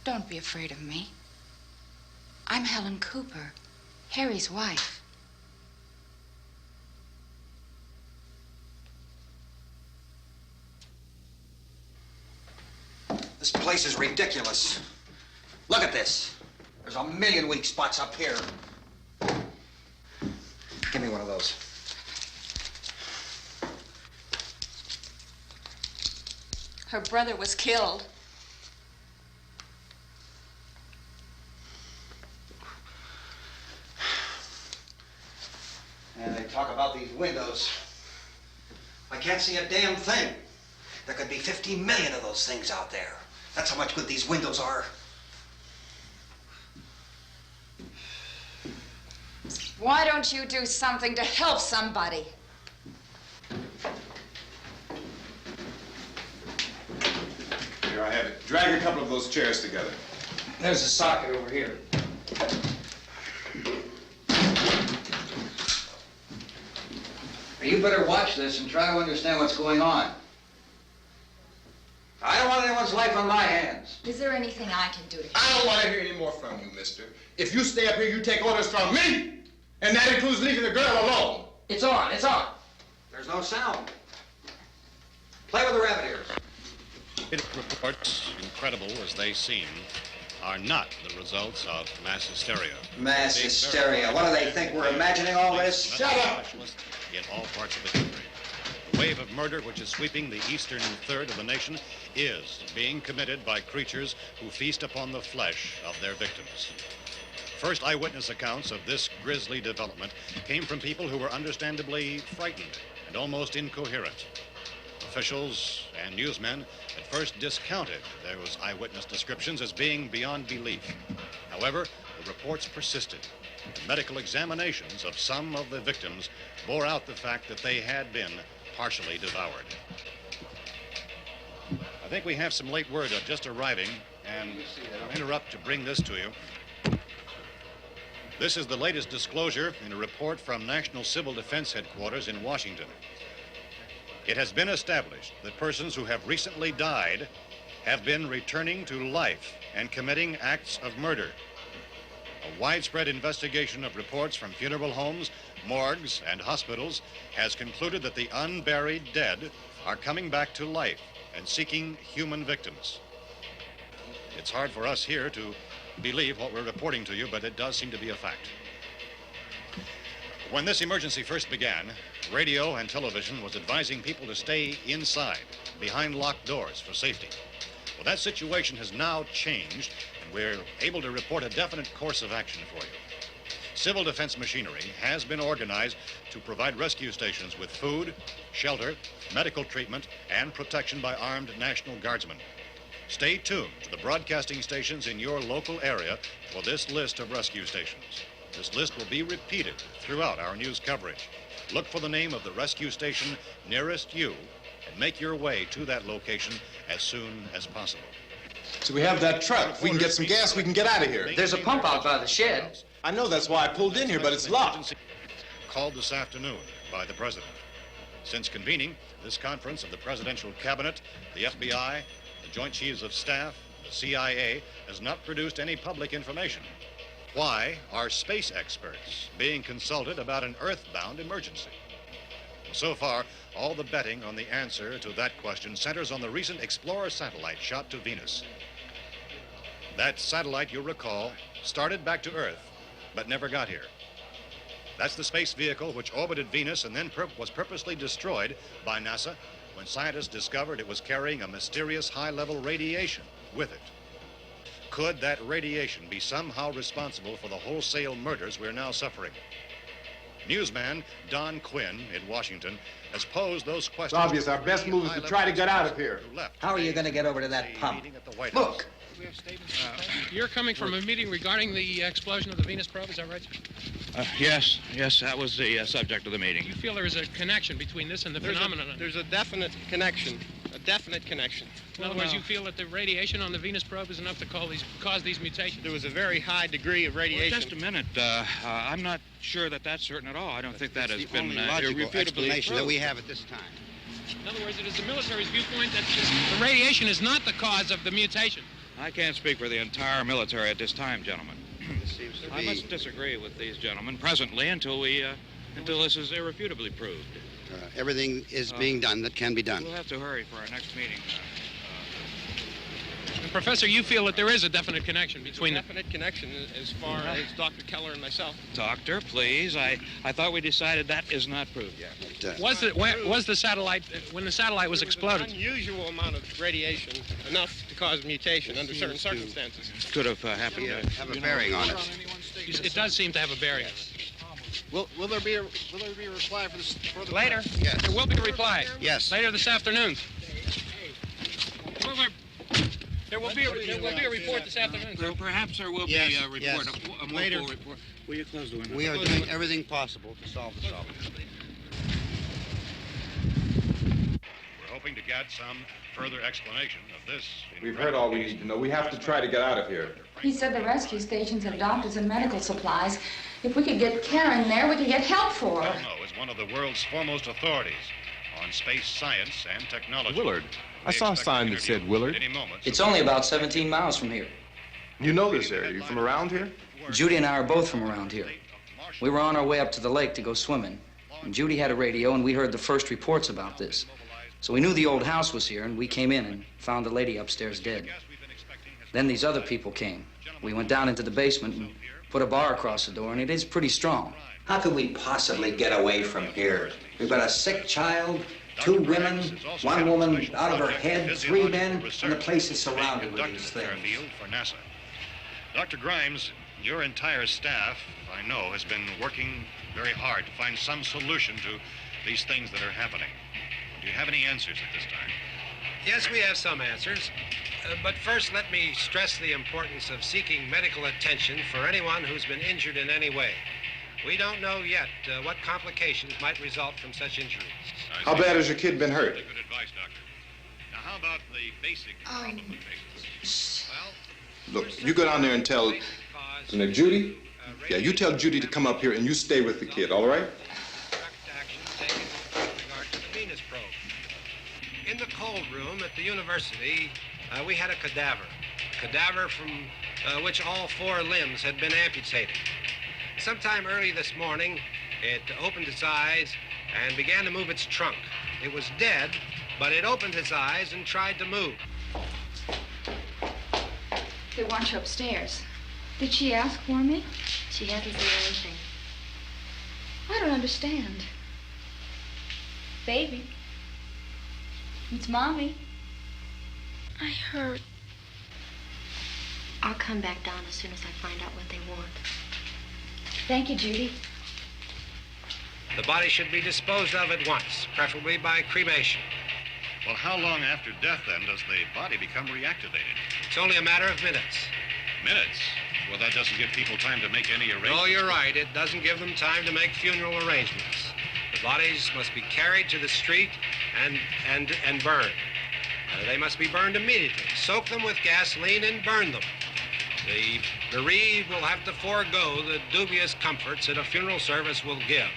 J: Don't be afraid of me. I'm Helen Cooper, Harry's wife.
I: This place is ridiculous. Look at this. There's a million weak spots up here. Give me one. one of those.
M: Her brother was killed.
I: And they talk about these windows. I can't see a damn thing. There could be 50 million of those things out there. That's how much good these windows are.
M: Why don't you do something to help somebody?
F: Here, I have it. Drag a couple of those chairs together.
H: There's a socket over here.
I: You better watch this and try to understand what's going on. I don't want anyone's life on my hands.
M: Is there anything I can do to help?
F: I don't want to hear any more from you, mister. If you stay up here, you take orders from me. And that includes leaving the girl alone.
H: It's on, it's on.
I: There's no sound. Play with the rabbit ears.
C: Reports, incredible as they seem, are not the results of mass hysteria.
I: Mass hysteria. What do they think? We're imagining all this?
C: Shut up! In all parts of the country. The wave of murder which is sweeping the eastern third of the nation is being committed by creatures who feast upon the flesh of their victims. First eyewitness accounts of this grisly development came from people who were understandably frightened and almost incoherent. Officials and newsmen at first discounted those eyewitness descriptions as being beyond belief. However, the reports persisted. The medical examinations of some of the victims bore out the fact that they had been partially devoured. I think we have some late word just arriving, and I'll interrupt to bring this to you. This is the latest disclosure in a report from National Civil Defense Headquarters in Washington. It has been established that persons who have recently died have been returning to life and committing acts of murder. A widespread investigation of reports from funeral homes, morgues, and hospitals has concluded that the unburied dead are coming back to life and seeking human victims. It's hard for us here to believe what we're reporting to you, but it does seem to be a fact. When this emergency first began, radio and television was advising people to stay inside, behind locked doors for safety. Well, that situation has now changed, and we're able to report a definite course of action for you. Civil defense machinery has been organized to provide rescue stations with food, shelter, medical treatment, and protection by armed National Guardsmen. Stay tuned to the broadcasting stations in your local area for this list of rescue stations. This list will be repeated throughout our news coverage. Look for the name of the rescue station nearest you and make your way to that location as soon as possible.
F: So we have that truck. If we can get some gas, we can get out of here.
H: There's a pump out by the shed.
F: I know, that's why I pulled in here, but it's locked.
C: Called this afternoon by the President. Since convening this conference of the Presidential Cabinet, the FBI, the Joint Chiefs of Staff, the CIA has not produced any public information. Why are space experts being consulted about an earthbound emergency? So far, all the betting on the answer to that question centers on the recent Explorer satellite shot to Venus. That satellite, you'll recall, started back to Earth, but never got here. That's the space vehicle which orbited Venus and then was purposely destroyed by NASA when scientists discovered it was carrying a mysterious high-level radiation with it. Could that radiation be somehow responsible for the wholesale murders we're now suffering? Newsman Don Quinn in Washington has posed those questions.
F: It's obvious our best move is to try to get out of here.
I: How are you going to get over to that pump?
C: Look!
N: You're coming from a meeting regarding the explosion of the Venus probe, is that right, sir?
O: Yes, that was the subject of the meeting.
N: You feel there is a connection between this and the phenomenon?
P: There's a definite connection.
N: In other words, you feel that the radiation on the Venus probe is enough to cause these mutations?
P: There was a very high degree of radiation.
O: Well, just a minute. I'm not sure that that's certain at all. I don't think that has been
Q: logical
O: irrefutably
Q: explanation
O: proved.
Q: that we have at this time.
N: In other words, it is the military's viewpoint that the radiation is not the cause of the mutation.
O: I can't speak for the entire military at this time, gentlemen.
Q: This seems to
O: I
Q: be...
O: must disagree with these gentlemen presently until this is irrefutably proved.
Q: Everything is being done that can be done.
O: We'll have to hurry for our next meeting.
N: Professor, you feel that there is a definite connection between them?
P: Definite connection as far as Dr. Keller and myself.
O: Doctor, please. I thought we decided that is not proved yet.
N: Was the satellite, when the satellite was exploded?
P: An unusual amount of radiation, enough to cause mutation under certain circumstances.
O: Could have happened.
Q: Have a bearing on it.
N: It does seem to have a bearing on it.
Q: Will there be a reply for this?
N: Later?
Q: Yes.
N: There will be a reply.
Q: Yes.
N: Later this afternoon. There will be a report this afternoon.
O: Well, perhaps there will be a report,
Q: yes.
O: a more
Q: Later.
O: full report. Will you close the window?
Q: We are doing everything possible to solve the problem.
C: We're hoping to get some further explanation of this.
F: We've heard all we need to know. We have to try to get out of here.
J: He said the rescue stations have doctors and medical supplies. If we could get care in there, we could get help for her.
C: Romero is one of the world's foremost authorities on space science and technology.
F: Willard. I saw a sign that said Willard.
H: It's only about 17 miles from here.
F: You know this area. You from around here?
H: Judy and I are both from around here. We were on our way up to the lake to go swimming. And Judy had a radio, and we heard the first reports about this. So we knew the old house was here, and we came in and found the lady upstairs dead. Then these other people came. We went down into the basement and put a bar across the door, and it is pretty strong.
I: How could we possibly get away from here? We've got a sick child, 2 women, 1 woman out of her head, 3 men, and the place is surrounded with these things.
C: For NASA. Dr. Grimes, your entire staff, I know, has been working very hard to find some solution to these things that are happening. Do you have any answers at this time?
R: Yes, we have some answers. But first, let me stress the importance of seeking medical attention for anyone who's been injured in any way. We don't know yet what complications might result from such injuries.
F: How bad has your kid been hurt?
C: Good advice, Doctor. Now, how about the basic complications?
F: Look, you go down there and tell... Judy? Yeah, you tell Judy to come up here and you stay with the kid, all right?
R: In the cold room at the university, we had a cadaver from which all 4 limbs had been amputated. Sometime early this morning, it opened its eyes and began to move its trunk. It was dead, but it opened its eyes and tried to move.
J: They want you upstairs. Did she ask for me?
L: She hasn't said anything.
J: I don't understand. Baby. It's Mommy.
L: I heard. I'll come back down as soon as I find out what they want.
J: Thank you, Judy.
R: The body should be disposed of at once, preferably by cremation.
C: Well, how long after death, then, does the body become reactivated?
R: It's only a matter of minutes.
C: Minutes? Well, that doesn't give people time to make any arrangements.
R: Oh, you're right. It doesn't give them time to make funeral arrangements. The bodies must be carried to the street and burned. They must be burned immediately. Soak them with gasoline and burn them. The bereaved will have to forego the dubious comforts that a funeral service will give.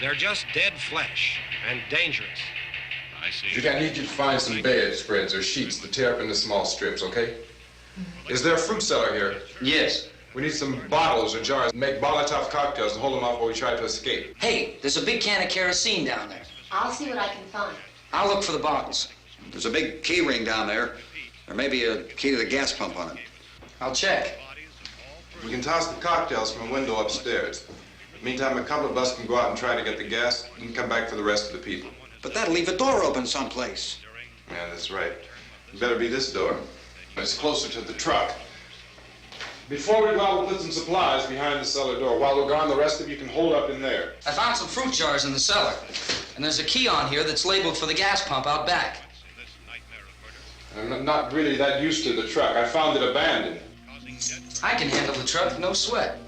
R: They're just dead flesh and dangerous.
C: I see.
F: Judy, I need you to find some bedspreads or sheets to tear up into small strips, okay? Is there a fruit cellar here?
H: Yes.
F: We need some bottles or jars. Make Molotov cocktails and hold them off while we try to escape.
H: Hey, there's a big can of kerosene down there.
L: I'll see what I can find.
H: I'll look for the bottles.
I: There's a big key ring down there. There may be a key to the gas pump on it.
H: I'll check.
F: We can toss the cocktails from a window upstairs. Meantime, a couple of us can go out and try to get the gas and come back for the rest of the people.
I: But that'll leave a door open someplace.
F: Yeah, that's right. It better be this door. It's closer to the truck. Before we go out, we'll put some supplies behind the cellar door. While we're gone, the rest of you can hold up in there.
H: I found some fruit jars in the cellar. And there's a key on here that's labeled for the gas pump out back.
F: I'm not really that used to the truck. I found it abandoned.
H: I can handle the truck, no sweat.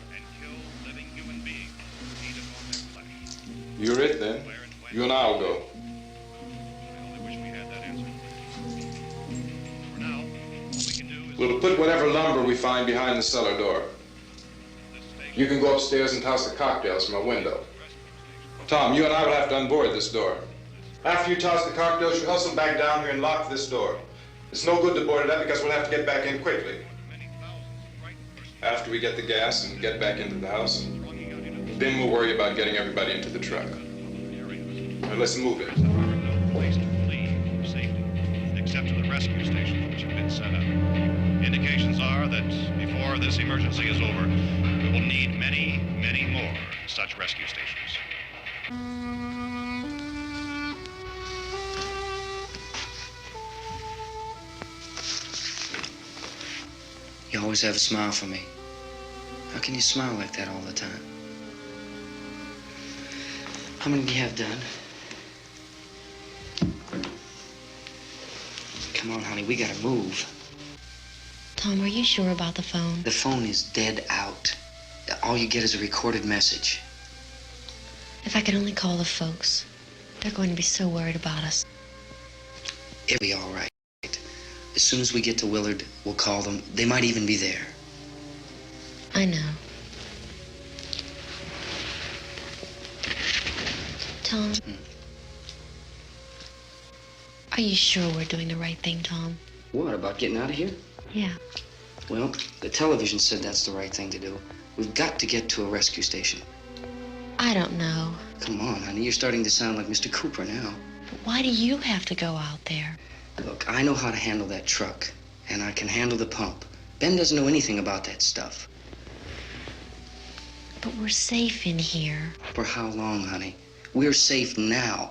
F: You're it, then. You and I'll go. We'll put whatever lumber we find behind the cellar door. You can go upstairs and toss the cocktails from a window. Tom, you and I will have to unboard this door. After you toss the cocktails, you hustle back down here and lock this door. It's no good to board it up because we'll have to get back in quickly. After we get the gas and get back into the house, then we'll worry about getting everybody into the truck. Now let's move it.
C: except to the rescue stations which have been set up. Indications are that before this emergency is over, we will need many, many more such rescue stations.
K: You always have a smile for me. How can you smile like that all the time? How many do you have done? Come on, honey, we gotta move.
L: Tom, are you sure about the phone?
K: The phone is dead out. All you get is a recorded message.
L: If I could only call the folks. They're going to be so worried about us.
K: It'll be all right. As soon as we get to Willard, we'll call them. They might even be there.
L: I know. Tom, are you sure we're doing the right thing, Tom?
K: What, about getting out of here?
L: Yeah.
K: Well, the television said that's the right thing to do. We've got to get to a rescue station.
L: I don't know.
K: Come on, honey, you're starting to sound like Mr. Cooper now.
L: But why do you have to go out there?
K: Look, I know how to handle that truck, and I can handle the pump. Ben doesn't know anything about that stuff.
L: But we're safe in here.
K: For how long, honey? We're safe now.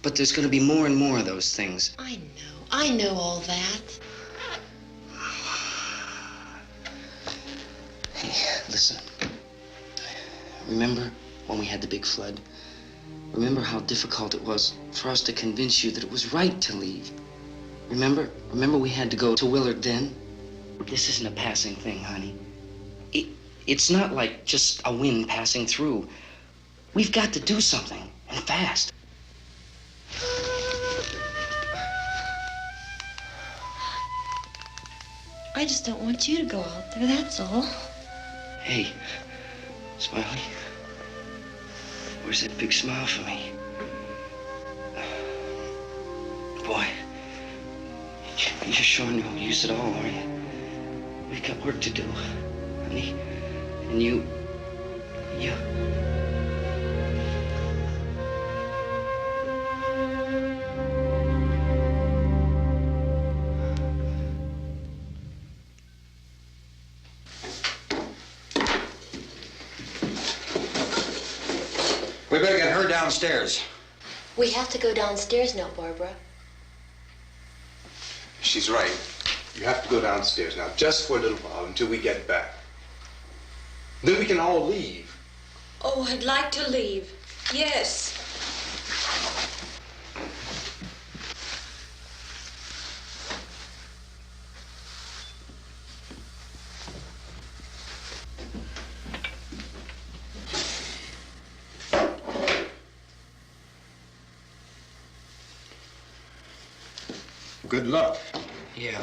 K: But there's going to be more and more of those things.
L: I know all that.
K: Hey, listen. Remember when we had the big flood? Remember how difficult it was for us to convince you that it was right to leave? Remember we had to go to Willard then? This isn't a passing thing, honey. It's not like just a wind passing through. We've got to do something, and fast.
L: I just don't want you to go out there, that's all.
K: Hey, Smiley. Where's that big smile for me? Boy, you're showing no use at all, are you? We've got work to do, honey. And you...
I: We better get her downstairs.
L: We have to go downstairs now, Barbara.
G: She's right. You have to go downstairs now, just for a little while, until we get back. Then we can all leave.
E: Oh, I'd like to leave. Yes.
F: Good luck.
K: Yeah.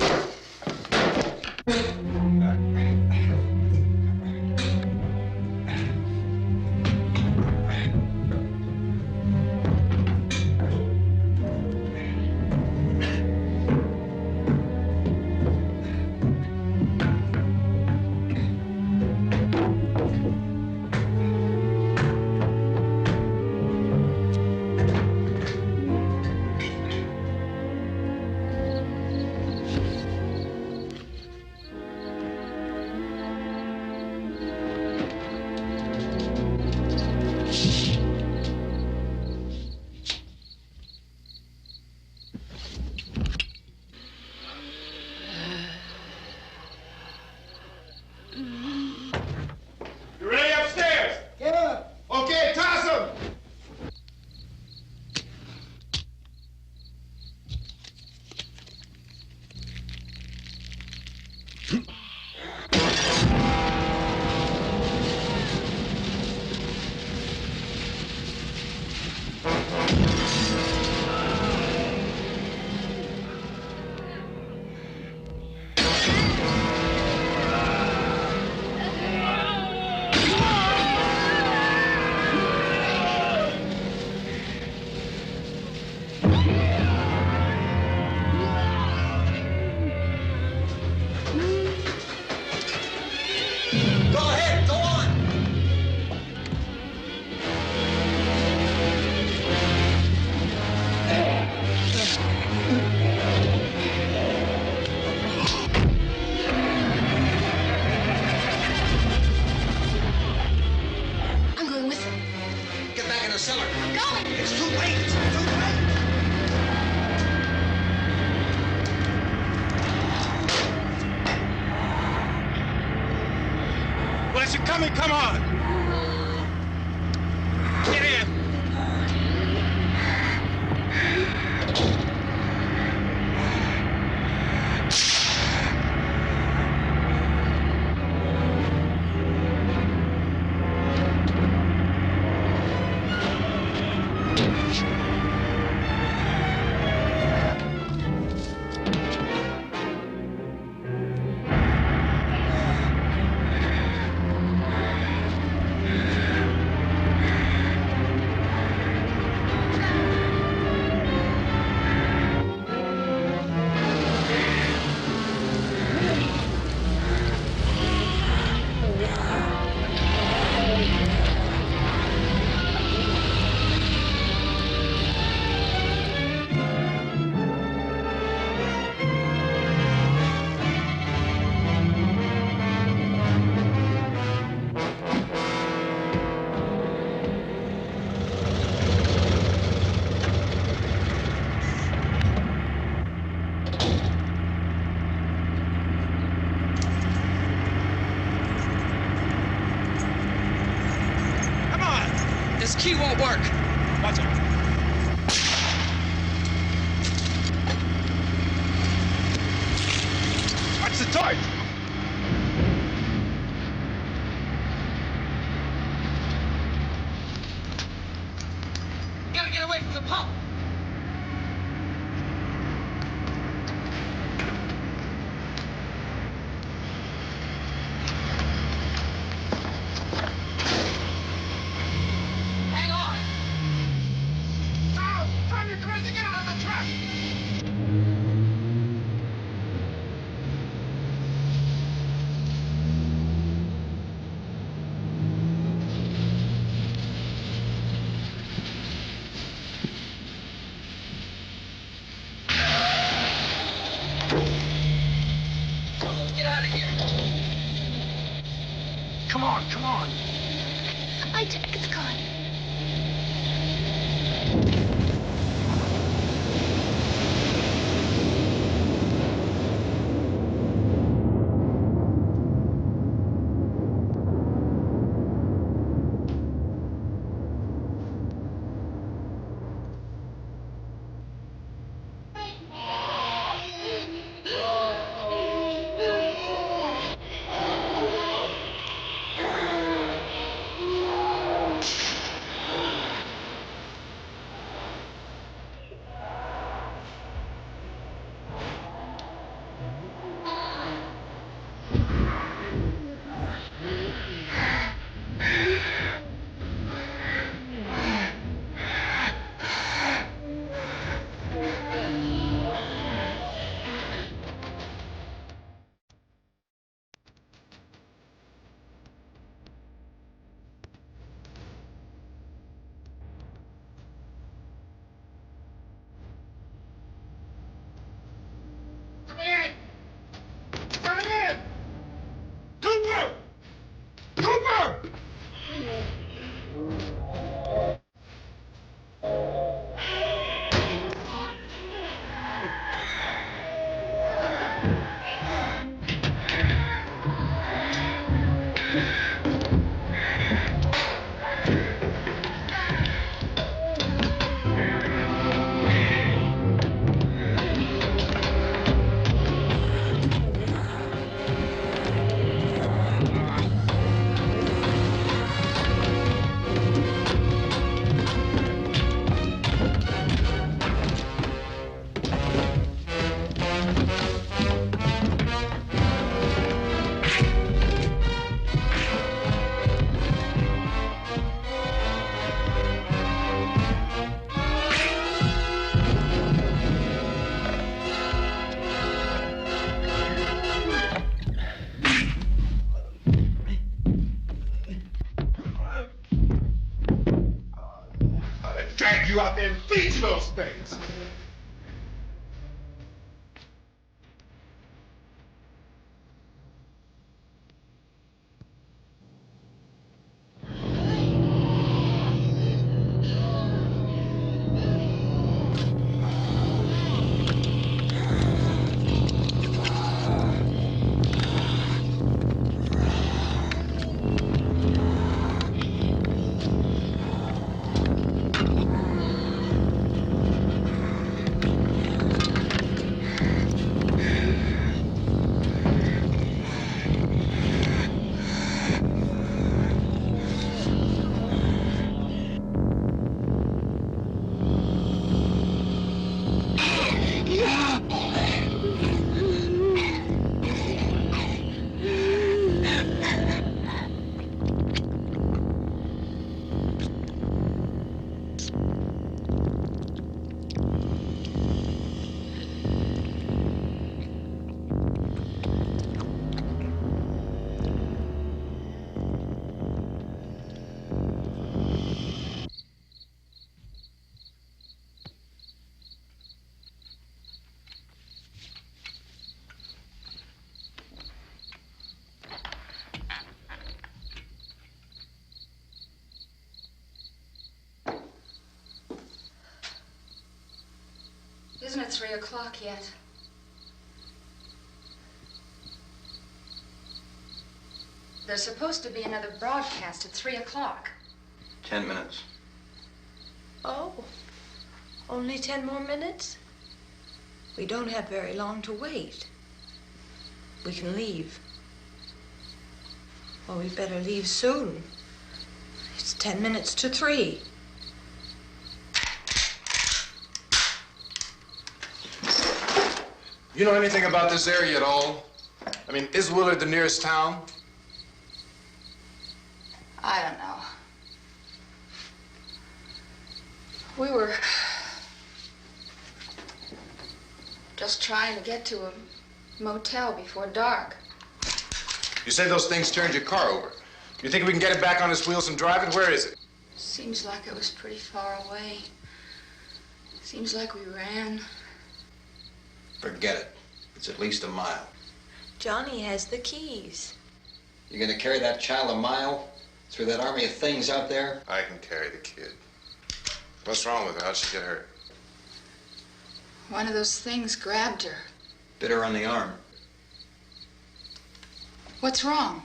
I: Going! It's too late! It's too late!
F: Well, is it coming? Come on! Get in!
H: This key won't work.
F: Watch it. Watch the torch!
H: Gotta get away from the pump. Hang on. Now, drive your cars to get out of the truck. Get out of here. Come on, come on.
L: My jacket's gone.
F: Drag you out there and feed you those things.
M: 3 o'clock yet. There's supposed to be another broadcast at 3 o'clock.
S: 10 minutes.
E: Oh, only 10 more minutes? We don't have very long to wait. We can leave. Well, we'd better leave soon. It's 10 minutes to 3.
F: You know anything about this area at all? I mean, is Willard the nearest town?
M: I don't know. We were just trying to get to a motel before dark.
F: You say those things turned your car over. You think we can get it back on its wheels and drive it? Where is it?
M: Seems like it was pretty far away. Seems like we ran.
S: Forget it. It's at least a mile.
E: Johnny has the keys.
S: You're gonna carry that child a mile through that army of things out there?
F: I can carry the kid. What's wrong with her? How'd she get hurt?
M: One of those things grabbed her.
S: Bit her on the arm.
M: What's wrong?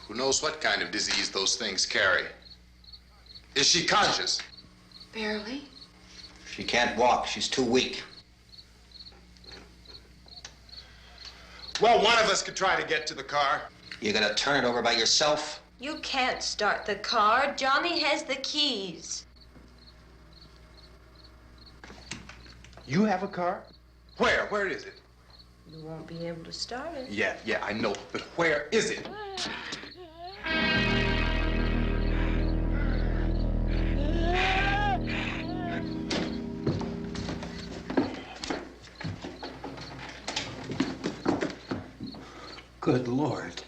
F: Who knows what kind of disease those things carry? Is she conscious?
M: Barely.
S: She can't walk. She's too weak.
F: Well, one of us could try to get to the car.
S: You gonna turn it over by yourself?
E: You can't start the car. Johnny has the keys.
F: You have a car? Where? Where is it?
E: You won't be able to start it.
F: Yeah, I know. But where is it?
G: Good Lord.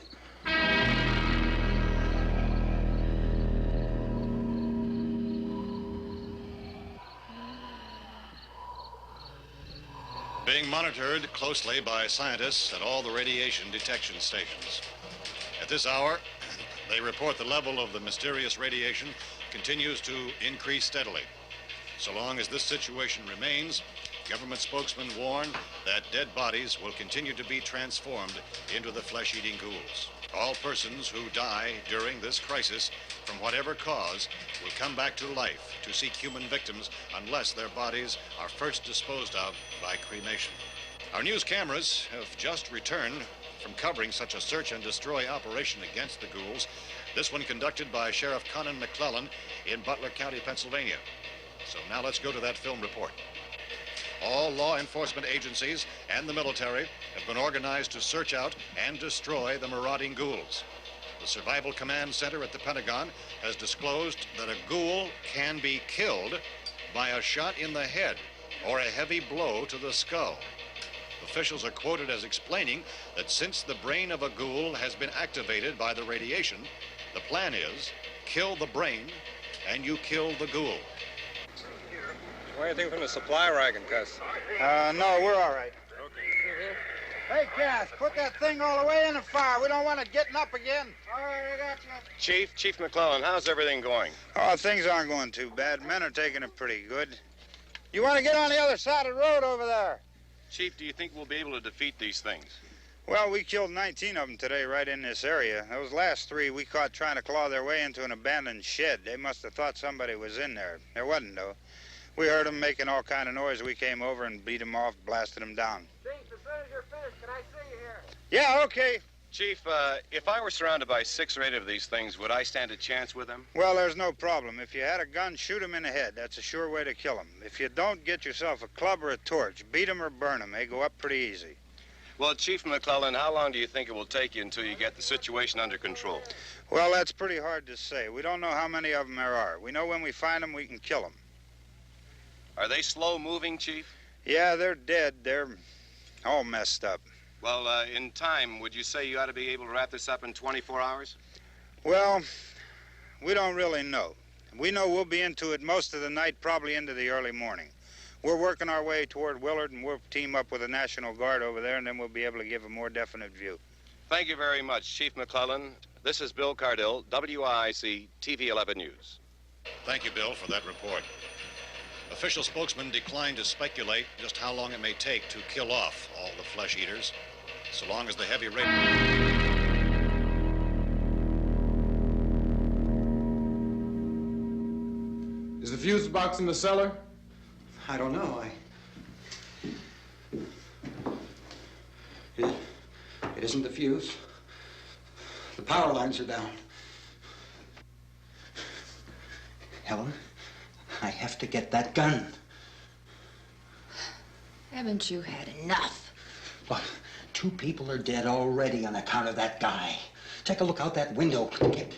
C: Being monitored closely by scientists at all the radiation detection stations. At this hour, they report the level of the mysterious radiation continues to increase steadily. So long as this situation remains, government spokesmen warn that dead bodies will continue to be transformed into the flesh-eating ghouls. All persons who die during this crisis, from whatever cause, will come back to life to seek human victims unless their bodies are first disposed of by cremation. Our news cameras have just returned from covering such a search and destroy operation against the ghouls, this one conducted by Sheriff Conan McClellan in Butler County, Pennsylvania. So now let's go to that film report. All law enforcement agencies and the military have been organized to search out and destroy the marauding ghouls. The Survival Command Center at the Pentagon has disclosed that a ghoul can be killed by a shot in the head or a heavy blow to the skull. Officials are quoted as explaining that since the brain of a ghoul has been activated by the radiation, the plan is kill the brain and you kill the ghoul.
Q: Anything from the supply wagon, Cuss?
T: No, we're all right. Hey, Cass, put that thing all the way in the fire. We don't want it getting up again. All right, I got you.
Q: Chief McClellan, how's everything going?
T: Oh, things aren't going too bad. Men are taking it pretty good. You want to get on the other side of the road over there?
Q: Chief, do you think we'll be able to defeat these things?
T: Well, we killed 19 of them today right in this area. Those last 3 we caught trying to claw their way into an abandoned shed. They must have thought somebody was in there. There wasn't, though. We heard them making all kind of noise. We came over and beat them off, blasted them down.
U: Chief, as soon as you're finished, can I see you here?
T: Yeah, okay.
Q: Chief, if I were surrounded by 6 or 8 of these things, would I stand a chance with them?
T: Well, there's no problem. If you had a gun, shoot them in the head. That's a sure way to kill them. If you don't, get yourself a club or a torch. Beat them or burn them. They go up pretty easy.
Q: Well, Chief McClellan, how long do you think it will take you until you get the situation under control?
T: Well, that's pretty hard to say. We don't know how many of them there are. We know when we find them, we can kill them.
Q: Are they slow-moving, Chief?
T: Yeah, they're dead. They're all messed up.
Q: Well, in time, would you say you ought to be able to wrap this up in 24 hours?
T: Well, we don't really know. We know we'll be into it most of the night, probably into the early morning. We're working our way toward Willard, and we'll team up with the National Guard over there, and then we'll be able to give a more definite view.
Q: Thank you very much, Chief McClellan. This is Bill Cardill, WIC TV 11 News.
C: Thank you, Bill, for that report. Official spokesman declined to speculate just how long it may take to kill off all the flesh eaters, so long as the heavy rain...
F: Is the fuse box in the cellar?
I: I don't know. It isn't the fuse. The power lines are down. Helen, I have to get that gun.
E: Haven't you had enough?
I: Look, 2 people are dead already on account of that guy. Take a look out that window. Get...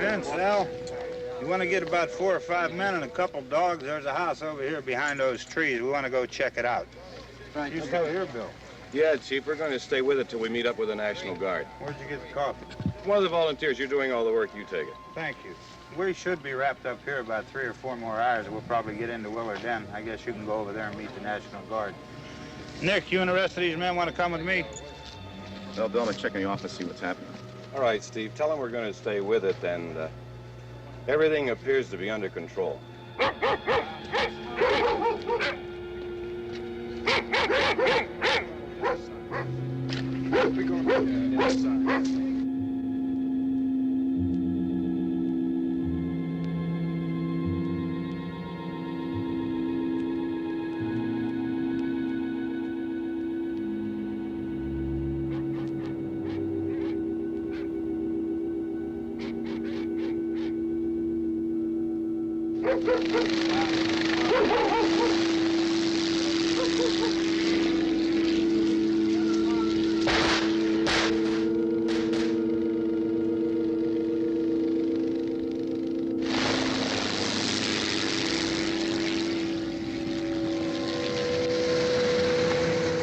T: Vince, Al, you want to get about 4 or 5 men and a couple dogs? There's a house over here behind those trees. We want to go check it out.
B: Right.
T: You still here, Bill?
B: Yeah, Chief, we're going to stay with it till we meet up with the National Guard.
T: Where'd you get the coffee?
B: One of the volunteers. You're doing all the work. You take it.
T: Thank you. We should be wrapped up here about 3 or 4 more hours. We'll probably get into Willard then. I guess you can go over there and meet the National Guard. Nick, you and the rest of these men want to come with me?
B: Well, Bill, I'm going to check in the office, see what's happening. All right, Steve. Tell them we're going to stay with it, and everything appears to be under control.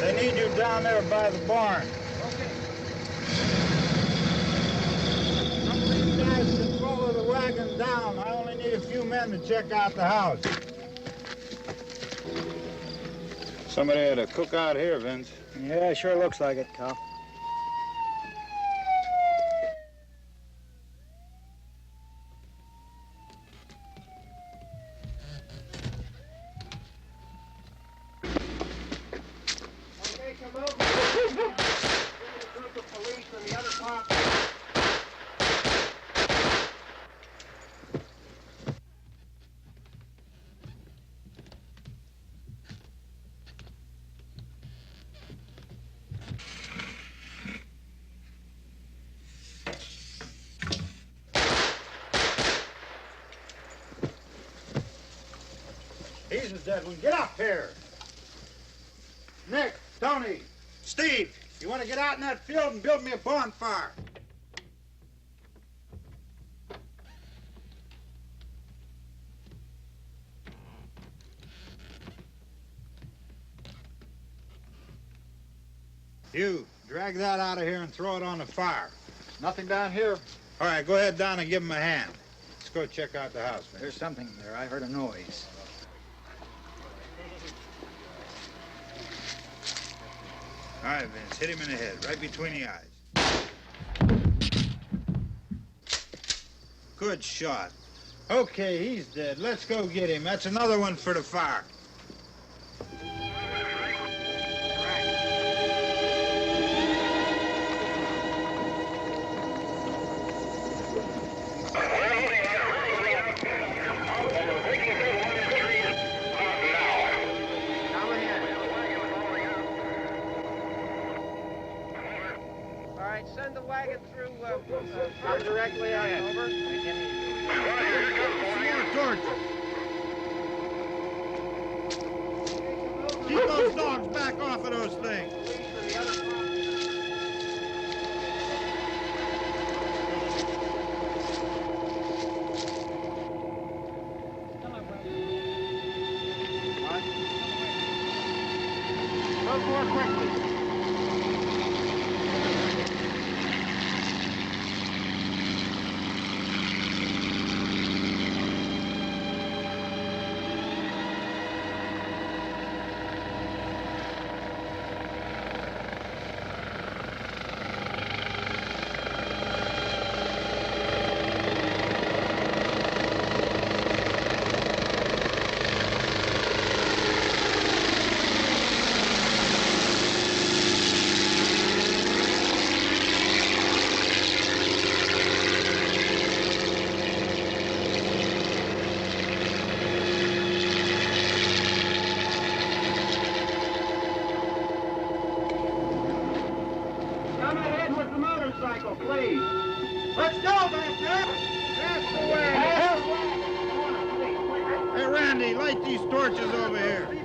T: They need you down there by the barn. You guys can follow the wagon down. I only need a few men to check out the house. Somebody had a cookout here, Vince.
V: Yeah, sure looks like it, Cal.
U: Okay, come over. There's a group of police and the other cops.
T: He's the dead one. Get up here. Nick, Tony, Steve, you want to get out in that field and build me a bonfire? You, drag that out of here and throw it on the fire.
V: Nothing down here.
T: All right, go ahead down and give him a hand. Let's go check out the house, man.
V: There's something there. I heard a noise.
T: All right, Vince, hit him in the head, right between the eyes. Good shot. Okay, he's dead. Let's go get him. That's another one for the fire.
U: All right, send the wagon through directly ahead. Over.
T: More torches. Keep those dogs back off of those things.
U: Move more quickly. Come ahead with the motorcycle, please. Let's go back there. That's the way.
T: Hey, Randy, light these torches over here.